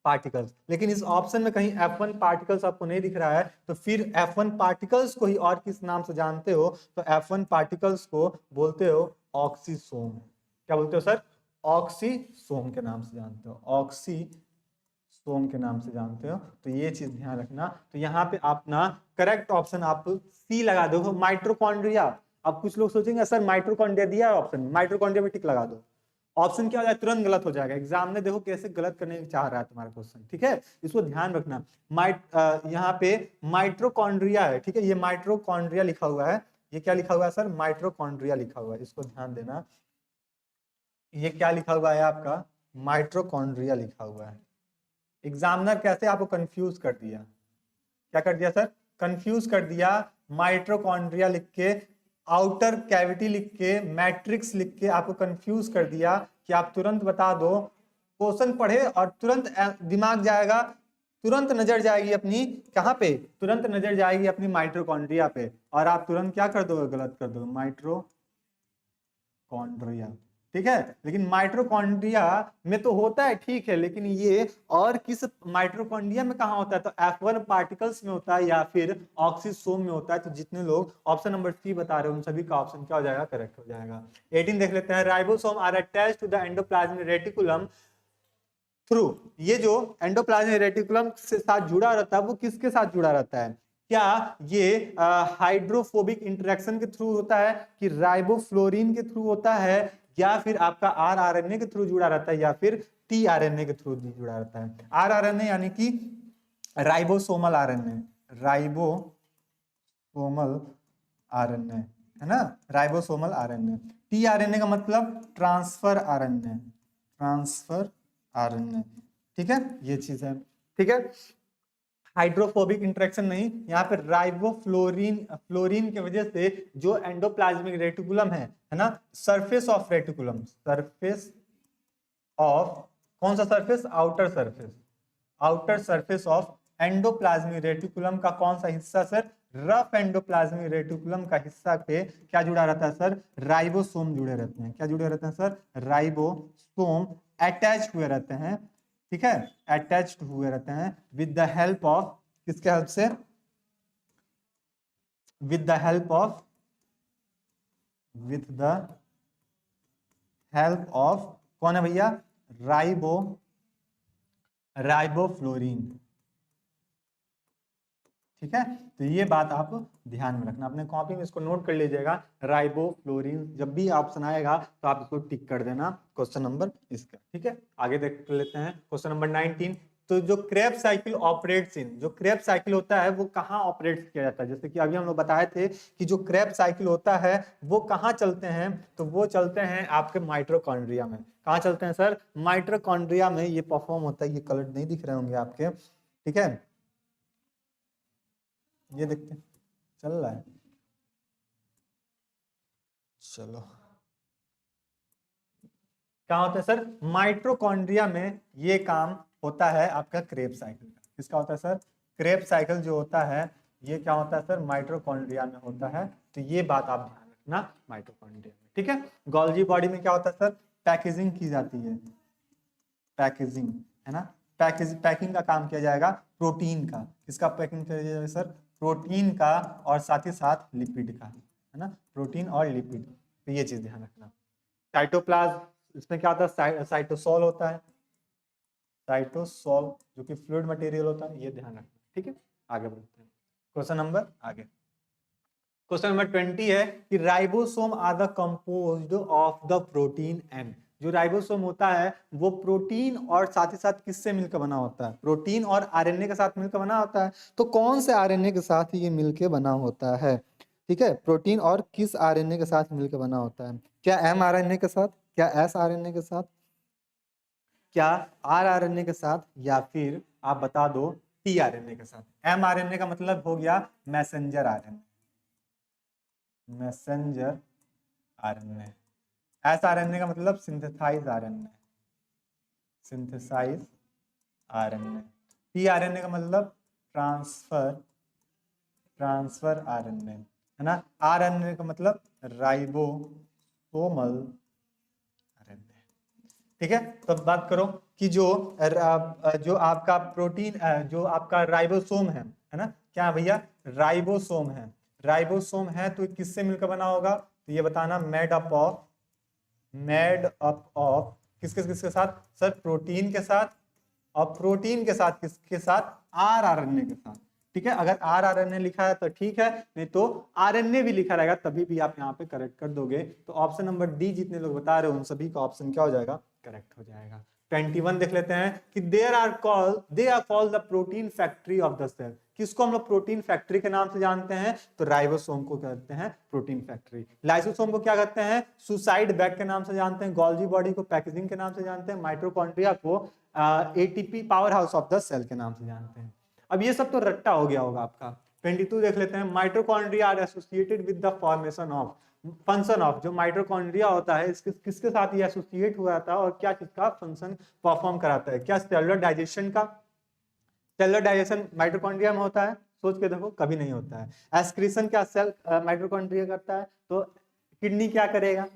पार्टिकल्स। लेकिन इस ऑप्शन में कहीं F1 पार्टिकल्स आपको नहीं दिख रहा है, तो फिर F1 पार्टिकल्स को ही और किस नाम से जानते हो, तो F1 पार्टिकल्स को बोलते हो ऑक्सीसोम। क्या बोलते हो सर? ऑक्सीसोम के नाम से जानते हो, ऑक्सीसोम के नाम से जानते हो। तो ये चीज ध्यान रखना। तो यहाँ पे अपना करेक्ट ऑप्शन आप सी लगा दो, माइटोकॉन्ड्रिया। अब कुछ लोग सोचेंगे सर माइटोकॉन्ड्रिया दिया है ऑप्शन, माइटोकॉन्ड्रिया में टिक लगा दो, ऑप्शन क्या हो जाएगा, तुरंत गलत हो जाएगा। एग्जाम ने देखो कैसे गलत करने चाह रहा है तुम्हारा क्वेश्चन। ठीक है, इसको ध्यान रखना। यहाँ पे माइटोकॉन्ड्रिया है, ठीक है, ये माइटोकॉन्ड्रिया लिखा हुआ है। ये क्या लिखा हुआ है सर? माइटोकॉन्ड्रिया लिखा हुआ है, इसको ध्यान देना। ये क्या लिखा हुआ है आपका? माइटोकॉन्ड्रिया लिखा हुआ है। एग्जामिनर कैसे आपको कंफ्यूज कर दिया, क्या कर दिया सर? कंफ्यूज कर दिया। माइटोकॉन्ड्रिया लिख के, आउटर कैविटी लिख के, मैट्रिक्स लिख के आपको कंफ्यूज कर दिया कि आप तुरंत बता दो। क्वेश्चन पढ़े और तुरंत दिमाग जाएगा, तुरंत नजर जाएगी अपनी कहां पे, तुरंत नजर जाएगी अपनी माइटोकॉन्ड्रिया पे, और आप तुरंत क्या कर दोगे, गलत कर दोगे, माइटोकॉन्ड्रिया। ठीक है, लेकिन माइटोकॉन्ड्रिया में तो होता है, ठीक है, लेकिन ये और किस माइटोकॉन्ड्रिया में कहाँ होता है, तो F1 पार्टिकल्स में होता है या फिर ऑक्सीसोम में होता है। तो जितने लोग ऑप्शन नंबर सी बता रहे हैं उन सभी का ऑप्शन क्या हो जाएगा, करेक्ट हो जाएगा। 18 देख लेते हैं। Ribosome are attached to the endoplasmic reticulum through. ये जो एंडोप्लाज्मिक रेटिकुलम से साथ जुड़ा रहता है वो किसके साथ जुड़ा रहता है? क्या ये हाइड्रोफोबिक इंटरेक्शन के थ्रू होता है, कि राइबोफ्लोरिन के थ्रू होता है, या फिर आपका आरआरएनए के थ्रू जुड़ा रहता है, या फिर टीआरएनए के थ्रू जुड़ा रहता है? आरआरएनए यानी कि राइबोसोमल आरएनए, राइबोसोमल आरएनए, है ना, राइबोसोमल आरएनए। टीआरएनए का मतलब ट्रांसफर आरएनए, ट्रांसफर आरएनए। ठीक है, ये चीज है। ठीक है, हाइड्रोफोबिक इंटरेक्शन नहीं, यहाँ पे फ्लोरीन की वजह से जो एंडोप्लाज्मिक रेटिकुलम है ना, surface of reticulum, surface of, कौन सा surface, outer surface, outer surface of endoplasmic reticulum का कौन सा हिस्सा सर, रफ एंडोप्लाज्मिक रेटिकुलम का हिस्सा पे क्या जुड़ा रहता है सर, राइबोसोम जुड़े रहते हैं। क्या जुड़े रहते हैं सर? राइबोसोम अटैच हुए रहते हैं। ठीक है, अटैच्ड हुए रहते हैं विद द हेल्प ऑफ, किसके हेल्प से, with the help of, with the help of, कौन है भैया, राइबोफ्लोरिन। ठीक है, तो ये बात आप ध्यान में रखना, अपने कॉपी में इसको नोट कर लीजिएगा। राइबोफ्लोरिन जब भी ऑप्शन आएगा तो आप इसको टिक कर देना, क्वेश्चन नंबर इसका। ठीक है, आगे देख लेते हैं क्वेश्चन नंबर 19। तो जो क्रेब्स साइकिल ऑपरेट्स इन, जो क्रेब्स साइकिल होता है वो कहाँ ऑपरेट किया जाता है, जैसे कि अभी हम लोग बताए थे कि जो क्रेब्स साइकिल होता है वो कहाँ चलते हैं, तो वो चलते हैं आपके माइटोकॉन्ड्रिया में। कहाँ चलते हैं सर, माइटोकॉन्ड्रिया में ये परफॉर्म होता है। ये कलर नहीं दिख रहे होंगे आपके, ठीक है, ये देखते हैं चल रहा है, चलो क्या होता है सर, माइटोकॉन्ड्रिया में ये काम होता है आपका क्रेब्स साइकिल का। किसका होता है सर, क्रेब्स साइकिल जो होता है ये क्या होता है सर, माइटोकॉन्ड्रिया में होता है। तो ये बात आप ध्यान रखना माइटोकॉन्ड्रिया में, ठीक है। गोल्गी बॉडी में क्या होता है सर, पैकेजिंग की जाती है, पैकेजिंग है ना, पैकिंग का काम किया जाएगा प्रोटीन का। किसका पैकिंग किया जाएगा सर, प्रोटीन का और साथ ही साथ लिपिड का, है ना, प्रोटीन और लिपिड। तो ये चीज ध्यान रखना। साइटोप्लाज्म, इसमें क्या होता है, साइटोसोल होता है, साइटोसोल जो कि फ्लूइड मटेरियल होता है, ये ध्यान रखना, ठीक है। आगे बढ़ते हैं, क्वेश्चन नंबर आगे, क्वेश्चन नंबर 20 है कि ribosome are the composed of the protein and. जो राइबोसोम होता है वो प्रोटीन और साथ ही साथ किससे मिलकर बना होता है, प्रोटीन और आरएनए के साथ मिलकर बना होता है। तो कौन से आरएनए के साथ ये मिलकर बना होता है, ठीक है, प्रोटीन और किस आरएनए के साथ मिलकर बना होता है, क्या एम आरएनए के साथ, क्या एस आरएनए के साथ, क्या आर आरएनए के साथ, या फिर आप बता दो टी आरएनए के साथ। एम आरएनए का मतलब हो गया messenger RNA, messenger RNA. S RNA का मतलब synthesize RNA, synthesize RNA. T RNA का मतलब ट्रांसफर, ट्रांसफर आरएनए, है ना। आरएनए का मतलब राइबोसोमल आरएनए, ठीक है। तो अब बात करो कि जो जो आपका प्रोटीन, जो आपका राइबोसोम है ना, क्या भैया, राइबोसोम है, राइबोसोम है तो किससे मिलकर बना होगा, तो ये बताना, made up of, made up of किसके किसके साथ सर, प्रोटीन के साथ, और प्रोटीन के साथ किसके साथ, आर आरएनए के साथ, ठीक है। अगर आर आरएनए लिखा है तो ठीक है, नहीं तो आरएनए भी लिखा रहेगा तभी भी आप यहाँ पे करेक्ट कर दोगे। तो ऑप्शन नंबर डी जितने लोग बता रहे हो उन सभी का ऑप्शन क्या हो जाएगा, करेक्ट हो जाएगा। 21 देख लेते हैं कि they are called the protein factory of the cell. किसको हम लोग प्रोटीन फैक्ट्री के नाम से जानते हैं, तो राइबोसोम को कहते हैं प्रोटीन फैक्ट्री। लाइसोसोम को क्या कहते हैं, सुसाइड बैग के नाम से जानते हैं। गोल्गी बॉडी को पैकेजिंग के नाम से जानते हैं। माइटोकॉन्ड्रिया को ATP power house of the cell के नाम से जानते हैं। अब ये सब तो रट्टा हो गया होगा आपका। 22 देख लेते हैं, mitochondria are associated with the formation of, function of, जो माइटोकॉन्ड्रिया होता है इसके किसके साथ ये एसोसिएट हुआ था और क्या किसका फंक्शन परफॉर्म कराता है, क्या सेलुलर डाइजेशन का। सेलुलर डाइजेशन माइटोकॉन्ड्रिया में होता है, सोच के देखो, कभी नहीं होता है। एस्क्रीशन क्या सेल माइटोकॉन्ड्रिया करता है, तो किडनी क्या करेगा।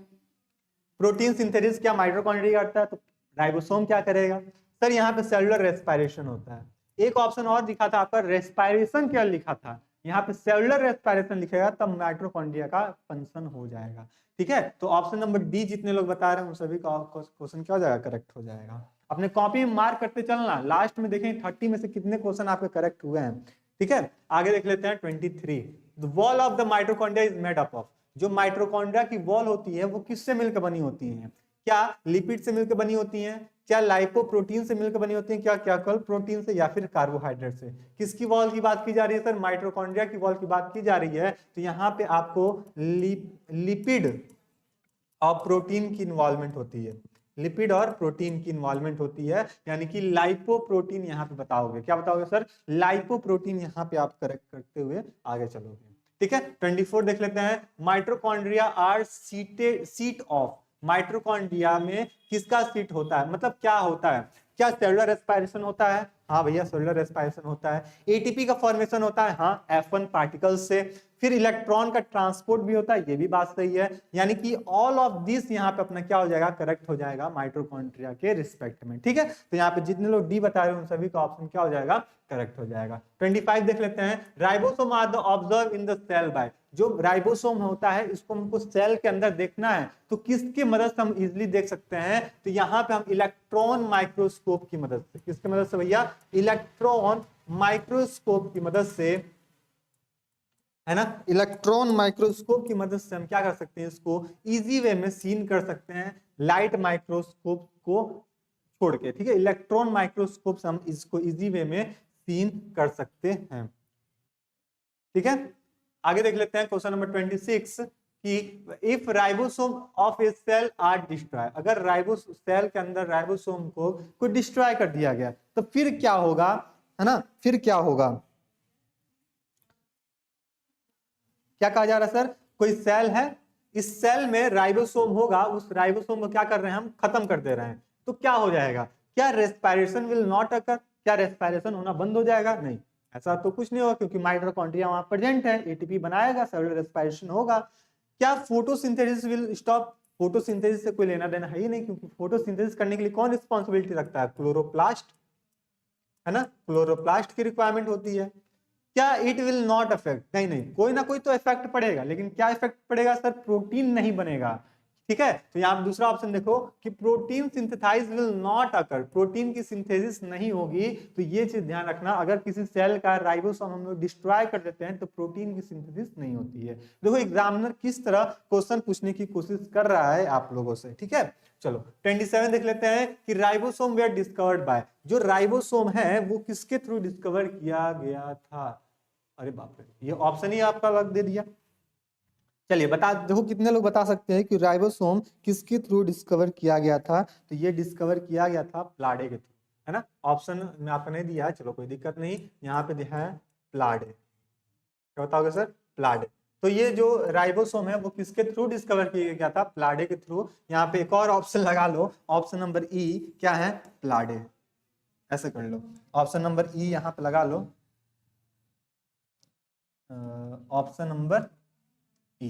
प्रोटीन सिंथेसिस क्या माइटोकॉन्ड्रिया करता है, तो राइबोसोम क्या करेगा। सर यहाँ पे सेलुलर रेस्पिरेशन होता है। एक ऑप्शन और दिखा था आपका, रेस्पिरेशन क्या लिखा था, यहाँ पे सेलुलर रेस्पिरेशन लिखेगा तब माइटोकॉन्ड्रिया का फंक्शन हो जाएगा, ठीक है। तो ऑप्शन नंबर डी जितने लोग बता रहे हैं उन सभी का क्वेश्चन क्या हो जाएगा, करेक्ट हो जाएगा। अपने कॉपी में मार्क करते चलना, लास्ट में देखें 30 में से कितने क्वेश्चन आपके करेक्ट हुए हैं, ठीक है। आगे देख लेते हैं 23, the wall of the mitochondria is made up of. जो माइटोकॉन्ड्रिया की वॉल होती है वो किससे मिलकर बनी होती है, क्या लिपिड से मिलकर बनी होती है, क्या लाइपोप्रोटीन से मिलकर बनी होती है, क्या क्या कल प्रोटीन से, या फिर कार्बोहाइड्रेट से। किसकी वॉल की बात की जा रही है सर, माइटोकॉन्ड्रिया की वॉल की बात की जा रही है। तो यहाँ पे आपको लिपिड और प्रोटीन की इन्वॉल्वमेंट होती है, लिपिड और प्रोटीन की इन्वॉल्वमेंट होती है, यानी कि लाइपोप्रोटीन यहाँ पे बताओगे। क्या बताओगे सर, लाइपोप्रोटीन यहाँ पे आप करेक्ट करते हुए आगे चलोगे, ठीक है। 24 देख लेते हैं, mitochondria are seat of. Mitochondria में किसका सीट होता है, मतलब क्या होता है, क्या सेलुलर रेस्पिरेशन होता है, हाँ भैया सेलुलर रेस्पिरेशन होता है। एटीपी का फॉर्मेशन होता है, हाँ F1 पार्टिकल्स से। फिर इलेक्ट्रॉन का ट्रांसपोर्ट भी होता है, ये भी बात सही है। यानी कि ऑल ऑफ दिस यहाँ पे अपना क्या हो जाएगा, करेक्ट हो जाएगा माइटोकॉन्ड्रिया के रिस्पेक्ट में, ठीक है। तो यहाँ पे जितने लोग डी बता रहे हैं उन सभी का ऑप्शन क्या हो जाएगा, करेक्ट हो जाएगा। 25 देख लेते हैं, ribosome are the observe in the cell by. जो राइबोसोम होता है इसको हमको सेल के अंदर देखना है तो किसकी मदद से हम इजिली देख सकते हैं, तो यहाँ पे हम इलेक्ट्रॉन माइक्रोस्कोप की मदद से, किसकी मदद से भैया, इलेक्ट्रॉन माइक्रोस्कोप की मदद से, है ना। इलेक्ट्रॉन माइक्रोस्कोप की मदद से हम क्या कर सकते हैं, इसको इजी वे में सीन कर सकते हैं। लाइट माइक्रोस्कोप को छोड़ के, ठीक है, इलेक्ट्रॉन माइक्रोस्कोप से हम इसको इजी वे में सीन कर सकते हैं। ठीक है, आगे देख लेते हैं क्वेश्चन नंबर 26 कि if ribosome of a cell are destroy, अगर सेल के अंदर राइबोसोम को डिस्ट्रॉय कर दिया गया तो फिर क्या होगा, है ना, फिर क्या होगा, क्या कहा जा रहा है सर, कोई सेल है, इस सेल में राइबोसोम होगा, उस राइबोसोम को क्या कर रहे हैं हम, खत्म कर दे रहे हैं, तो क्या हो जाएगा, क्या रेस्पिरेशन विल नॉट अकर, क्या रेस्पिरेशन होना बंद हो जाएगा, नहीं, ऐसा तो कुछ नहीं होगा क्योंकि माइटोकॉन्ड्रिया वहां प्रेजेंट है, एटीपी बनाएगा, सेलुलर रेस्पिरेशन होगा। क्या फोटोसिंथेसिस विल स्टॉप, फोटोसिंथेसिस से कोई लेना देना है ही नहीं, क्योंकि फोटोसिंथेसिस करने के लिए कौन रिस्पॉन्सिबिलिटी रखता है, क्लोरोप्लास्ट, है ना, क्लोरोप्लास्ट की रिक्वायरमेंट होती है। क्या इट विल नॉट अफेक्ट, नहीं नहीं, कोई ना कोई तो इफेक्ट पड़ेगा, लेकिन क्या इफेक्ट पड़ेगा सर, प्रोटीन नहीं बनेगा। ठीक है, तो यहाँ दूसरा ऑप्शन देखो कि protein synthesize will not occur, protein की सिंथेसिस नहीं होगी, तो ये चीज ध्यान रखना, अगर किसी सेल का राइबोसोम हम लोग डिस्ट्रॉय कर देते हैं तो प्रोटीन की सिंथेसिस नहीं होती है। देखो एग्जामिनर किस तरह क्वेश्चन पूछने की कोशिश कर रहा है आप लोगों से। ठीक है, चलो 27 देख लेते हैं कि राइबोसोम वेयर डिस्कवर्ड बाय, जो राइबोसोम है वो किसके थ्रू डिस्कवर किया गया था, अरे बाप रे, ये ऑप्शन ही आपका अलग दे दिया। चलिए बता, देखो कितने लोग बता सकते हैं कि राइबोसोम किसके थ्रू डिस्कवर किया गया था, तो ये डिस्कवर किया गया था प्लाडे के थ्रू, है ना, ऑप्शन में आपको नहीं दिया है, चलो कोई दिक्कत नहीं, यहाँ पे दिया है प्लाडे, क्या बताओगे सर, प्लाडे। तो ये जो राइबोसोम है वो किसके थ्रू डिस्कवर किया गया था, प्लाडे के थ्रू। यहाँ पे एक और ऑप्शन लगा लो, ऑप्शन नंबर ई क्या है, प्लाडे, ऐसे कर लो, ऑप्शन नंबर ई यहाँ पे लगा लो, ऑप्शन नंबर ई।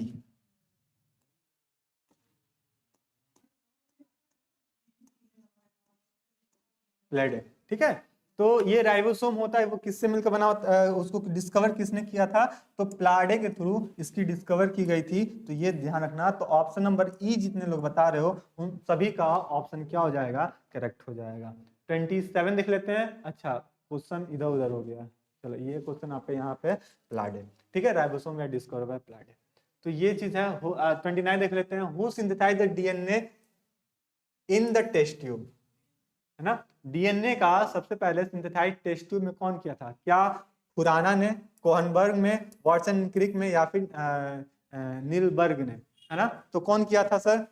प्लेडे, ठीक है, तो ये राइबोसोम होता है वो किससे मिलकर बना होता है, उसको डिस्कवर किसने किया था, तो प्लाडे के थ्रू इसकी डिस्कवर की गई थी, तो ये ध्यान रखना। तो ऑप्शन नंबर ई जितने लोग बता रहे हो उन सभी का ऑप्शन क्या हो जाएगा, करेक्ट हो जाएगा। 27 देख लेते हैं, अच्छा क्वेश्चन इधर उधर हो गया, चलो ये क्वेश्चन आपके यहाँ पे प्लाडे, ठीक है, राइबोसोम या डिस्कवर बाय प्लाडे, तो ये चीज है। 29 देख लेते हैं, who synthesize the DNA in the test tube, है ना, डीएनए का सबसे पहले सिंथेसाइज टेस्ट ट्यूब में कौन किया था, क्या खुराना ने, कोहनबर्ग में, वाटसन क्रिक में, या फिर नीलबर्ग ने, है ना, तो कौन किया था सर,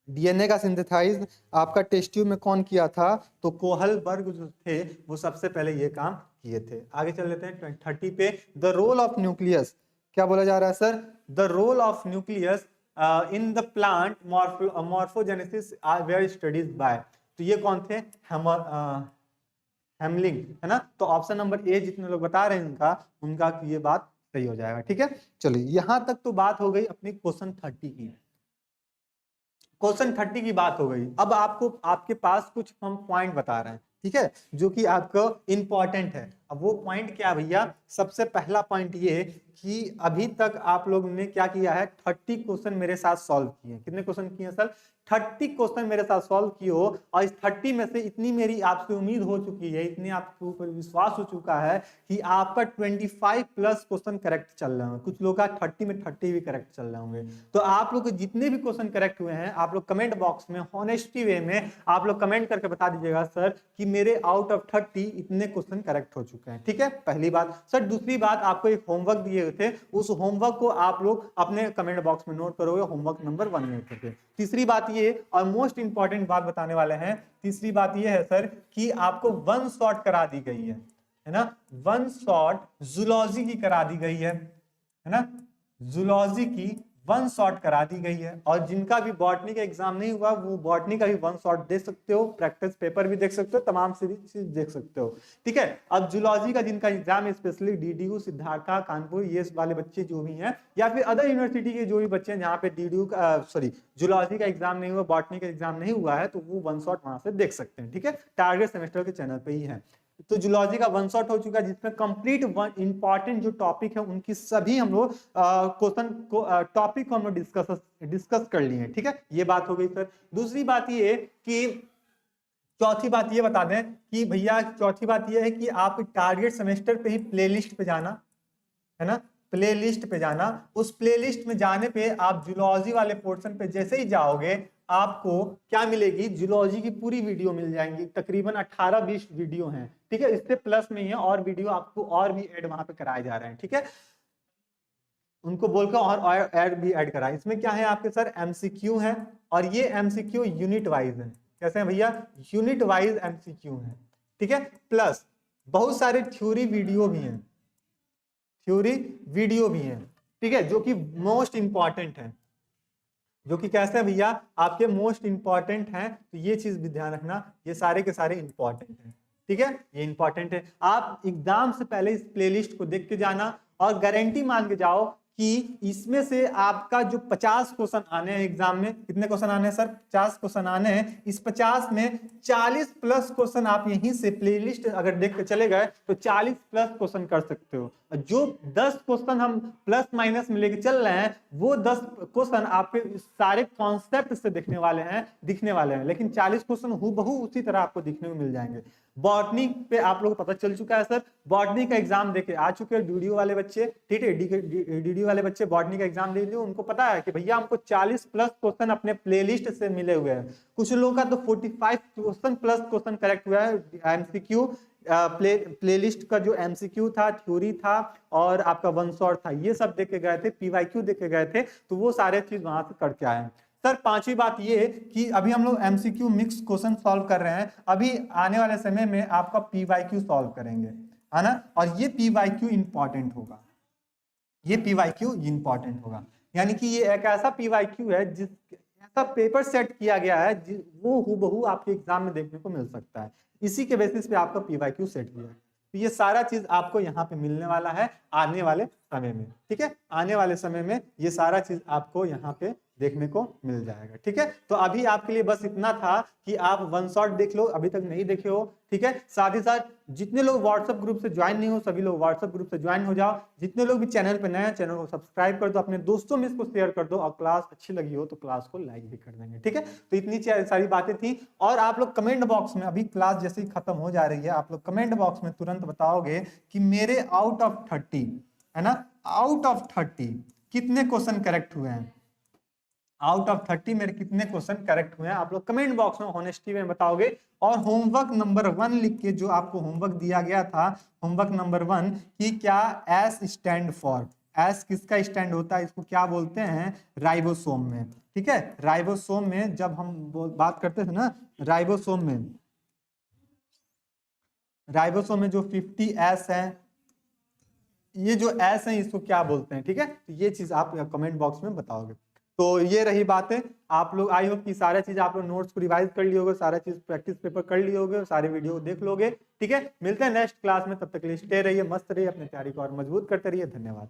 डीएनए का सिंथेसाइज आपका टेस्ट ट्यूब में कौन किया था, तो कोहलबर्ग जो थे वो सबसे पहले ये काम किए थे। आगे चल लेते हैं 30 पे, द रोल ऑफ न्यूक्लियस, क्या बोला जा रहा है sir, the role of nucleus in the plant morphogenesis were studies by, तो ये कौन थे, हेमलिंग, है ना, तो ऑप्शन नंबर ए जितने लोग बता रहे हैं उनका ये बात सही हो जाएगा। ठीक है, चलिए यहां तक तो बात हो गई अपनी क्वेश्चन 30 की, क्वेश्चन 30 की बात हो गई। अब आपको आपके पास कुछ हम पॉइंट बता रहे हैं, ठीक है, जो कि आपको इंपॉर्टेंट है। अब वो पॉइंट क्या भैया, सबसे पहला पॉइंट ये कि अभी तक आप लोग ने क्या किया है, 30 क्वेश्चन मेरे साथ सॉल्व किए। कितने क्वेश्चन किए हैं सर, 30 क्वेश्चन मेरे साथ सॉल्व किए हो, और इस 30 में से इतनी मेरी आपसे उम्मीद हो चुकी है, इतनी आपके ऊपर विश्वास हो चुका है कि आपका 25 प्लस क्वेश्चन करेक्ट चल रहे होंगे, कुछ लोग का 30 में 30 भी करेक्ट चल रहे होंगे। तो आप लोग जितने भी क्वेश्चन करेक्ट हुए हैं, आप लोग कमेंट बॉक्स में हॉनेस्टी वे में आप लोग कमेंट करके बता दीजिएगा सर कि मेरे आउट ऑफ 30 इतने क्वेश्चन करेक्ट हो चुके हैं। ठीक है, पहली बात सर। दूसरी बात, आपको एक होमवर्क दिए हुए थे, उस होमवर्क को आप लोग अपने कमेंट बॉक्स में नोट करोगे, होमवर्क नंबर 1 में करके। तीसरी बात ये, और मोस्ट इंपॉर्टेंट बात बताने वाले हैं, तीसरी बात ये है सर कि आपको 1 शॉट करा दी गई है ना, 1 शॉट जूलॉजी की करा दी गई है ना, जूलॉजी की 1 शॉट करा दी गई है। और जिनका भी बॉटनी का एग्जाम नहीं हुआ वो बॉटनी का भी 1 शॉट दे सकते हो, प्रैक्टिस पेपर भी देख सकते हो, तमाम चीज देख सकते हो। ठीक है, अब जूलॉजी का जिनका एग्जाम है, स्पेशली डीडीयू, सिद्धार्था, कानपुर, ये वाले बच्चे जो भी हैं, या फिर अदर यूनिवर्सिटी के जो भी बच्चे हैं जहाँ पे डीडीयू का जूलॉजी का एग्जाम नहीं हुआ, बॉटनी का एग्जाम नहीं हुआ है, तो वो 1 शॉट वहां से देख सकते हैं। ठीक है, टारगेट सेमेस्टर के चैनल पे ही है। तो जूलॉजी का 1 शॉट हो चुका है, जिसमें कंप्लीट इंपॉर्टेंट जो टॉपिक है उनकी सभी हम लोग क्वेश्चन को टॉपिक को हम लोग डिस्कस कर लिए हैं। ठीक है, ये बात हो गई सर। दूसरी बात ये कि चौथी बात ये बता दें कि भैया, चौथी बात ये है कि आप टारगेट सेमेस्टर पे ही प्लेलिस्ट पे जाना, है ना, प्लेलिस्ट पे जाना। उस प्लेलिस्ट में जाने पे आप जूलॉजी वाले पोर्शन पे जैसे ही जाओगे, आपको क्या मिलेगी, जूलॉजी की पूरी वीडियो मिल जाएंगी, तकरीबन 18-20 वीडियो हैं, ठीक है। इससे प्लस में ही है और वीडियो आपको और भी ऐड वहां पे कराए जा रहे हैं, ठीक है, उनको बोलकर और ऐड भी ऐड करा। इसमें क्या है आपके सर, एमसीक्यू है, और ये एमसीक्यू यूनिट वाइज है। कैसे हैं भैया, यूनिट वाइज एमसीक्यू है, ठीक है। प्लस बहुत सारे थ्योरी वीडियो भी हैं, थ्योरी वीडियो भी हैं, ठीक है, जो कि मोस्ट इंपॉर्टेंट है, जो कि कैसे है भैया आपके मोस्ट इंपॉर्टेंट हैं। तो ये चीज भी ध्यान रखना, ये सारे के सारे इंपॉर्टेंट हैं, ठीक है, ये इंपॉर्टेंट है। आप एग्जाम से पहले इस प्लेलिस्ट को देख के जाना और गारंटी मान के जाओ कि इसमें से आपका जो 50 क्वेश्चन आने हैं एग्जाम में, कितने क्वेश्चन आने हैं सर, 50 क्वेश्चन आने हैं। इस 50 में 40 प्लस क्वेश्चन आप यहीं से प्लेलिस्ट अगर देख के चले गए तो 40 प्लस क्वेश्चन कर सकते हो। जो 10 क्वेश्चन हम प्लस माइनस में लेके चल रहे हैं, वो 10 क्वेश्चन आपके सारे कॉन्सेप्ट से दिखने वाले हैं, लेकिन 40 क्वेश्चन हूबहू उसी तरह आपको दिखने को मिल जाएंगे। बॉटनी पे आप लोगों को पता चल चुका है सर, बॉटनी का एग्जाम देके आ चुके हैं डीडीयू वाले बच्चे, ठीक है, डीडीयू वाले बच्चे बॉटनी का एग्जाम दे लिए, उनको पता है कि भैया हमको 40 प्लस क्वेश्चन अपने प्लेलिस्ट से मिले हुए हैं। कुछ लोगों का तो 45 क्वेश्चन प्लस क्वेश्चन करेक्ट हुआ है। एमसीक्यू प्लेलिस्ट का जो एमसीक्यू था, थ्योरी था और आपका वन शॉट था, ये सब देख के गए थे, पीवाईक्यू देख के गए थे, तो वो सारे चीज वहां से करके आए हैं। सर पांचवी बात ये कि अभी हम लोग एमसीक्यू मिक्स क्वेश्चन सॉल्व कर रहे हैं, अभी आने वाले समय में आपका पीवाईक्यू सॉल्व करेंगे, है ना, और ये पीवाईक्यू इंपॉर्टेंट होगा, ये पीवाईक्यू इंपॉर्टेंट होगा, यानी कि ये एक ऐसा पीवाईक्यू है जिस ऐसा पेपर सेट किया गया है वो हूबहू आपके एग्जाम में देखने को मिल सकता है, इसी के बेसिस पे आपका पीवाईक्यू सेट किया है। तो ये सारा चीज आपको यहाँ पे मिलने वाला है आने वाले समय में, ठीक है, आने वाले समय में ये सारा चीज आपको यहाँ पे देखने को मिल जाएगा, ठीक है। तो अभी आपके लिए बस इतना था कि आप वन शॉट देख लो, अभी तक नहीं देखे हो, ठीक है। साथ ही साथ जितने लोग व्हाट्सएप ग्रुप से ज्वाइन नहीं हो, सभी लोग व्हाट्सएप ग्रुप से ज्वाइन हो जाओ। जितने लोग भी चैनल पे नए हैं, चैनल को सब्सक्राइब कर दो, अपने दोस्तों में इसको शेयर कर दो, और क्लास अच्छी लगी हो तो क्लास को लाइक भी कर देंगे, ठीक है। तो इतनी सारी बातें थी, और आप लोग कमेंट बॉक्स में, अभी क्लास जैसे ही खत्म हो जा रही है, आप लोग कमेंट बॉक्स में तुरंत बताओगे कि मेरे आउट ऑफ 30, है ना, आउट ऑफ 30 कितने क्वेश्चन करेक्ट हुए हैं, आउट ऑफ 30 मेरे कितने क्वेश्चन करेक्ट हुए हैं, आप लोग कमेंट बॉक्स में ऑनेस्टी में बताओगे। और होमवर्क नंबर 1 लिख के, जो आपको होमवर्क दिया गया था, होमवर्क नंबर 1 कि क्या एस स्टैंड फॉर, एस किसका स्टैंड होता है, इसको क्या बोलते हैं, राइबोसोम में, ठीक है। राइबोसोम में जब हम बात करते थे ना, राइबोसोम में जो 50S है, ये जो एस है इसको क्या बोलते हैं, ठीक है। तो ये चीज आप कमेंट बॉक्स में बताओगे। तो ये रही बातें, आप लोग आई होप कि सारा चीज आप लोग नोट्स को रिवाइज कर लिए होगे, सारा चीज प्रैक्टिस पेपर कर लिए होगे, सारे वीडियो देख लोगे, ठीक है। मिलते हैं नेक्स्ट क्लास में, तब तक के लिए स्टे रहिए, मस्त रहिए, अपनी तैयारी को और मजबूत करते रहिए। धन्यवाद।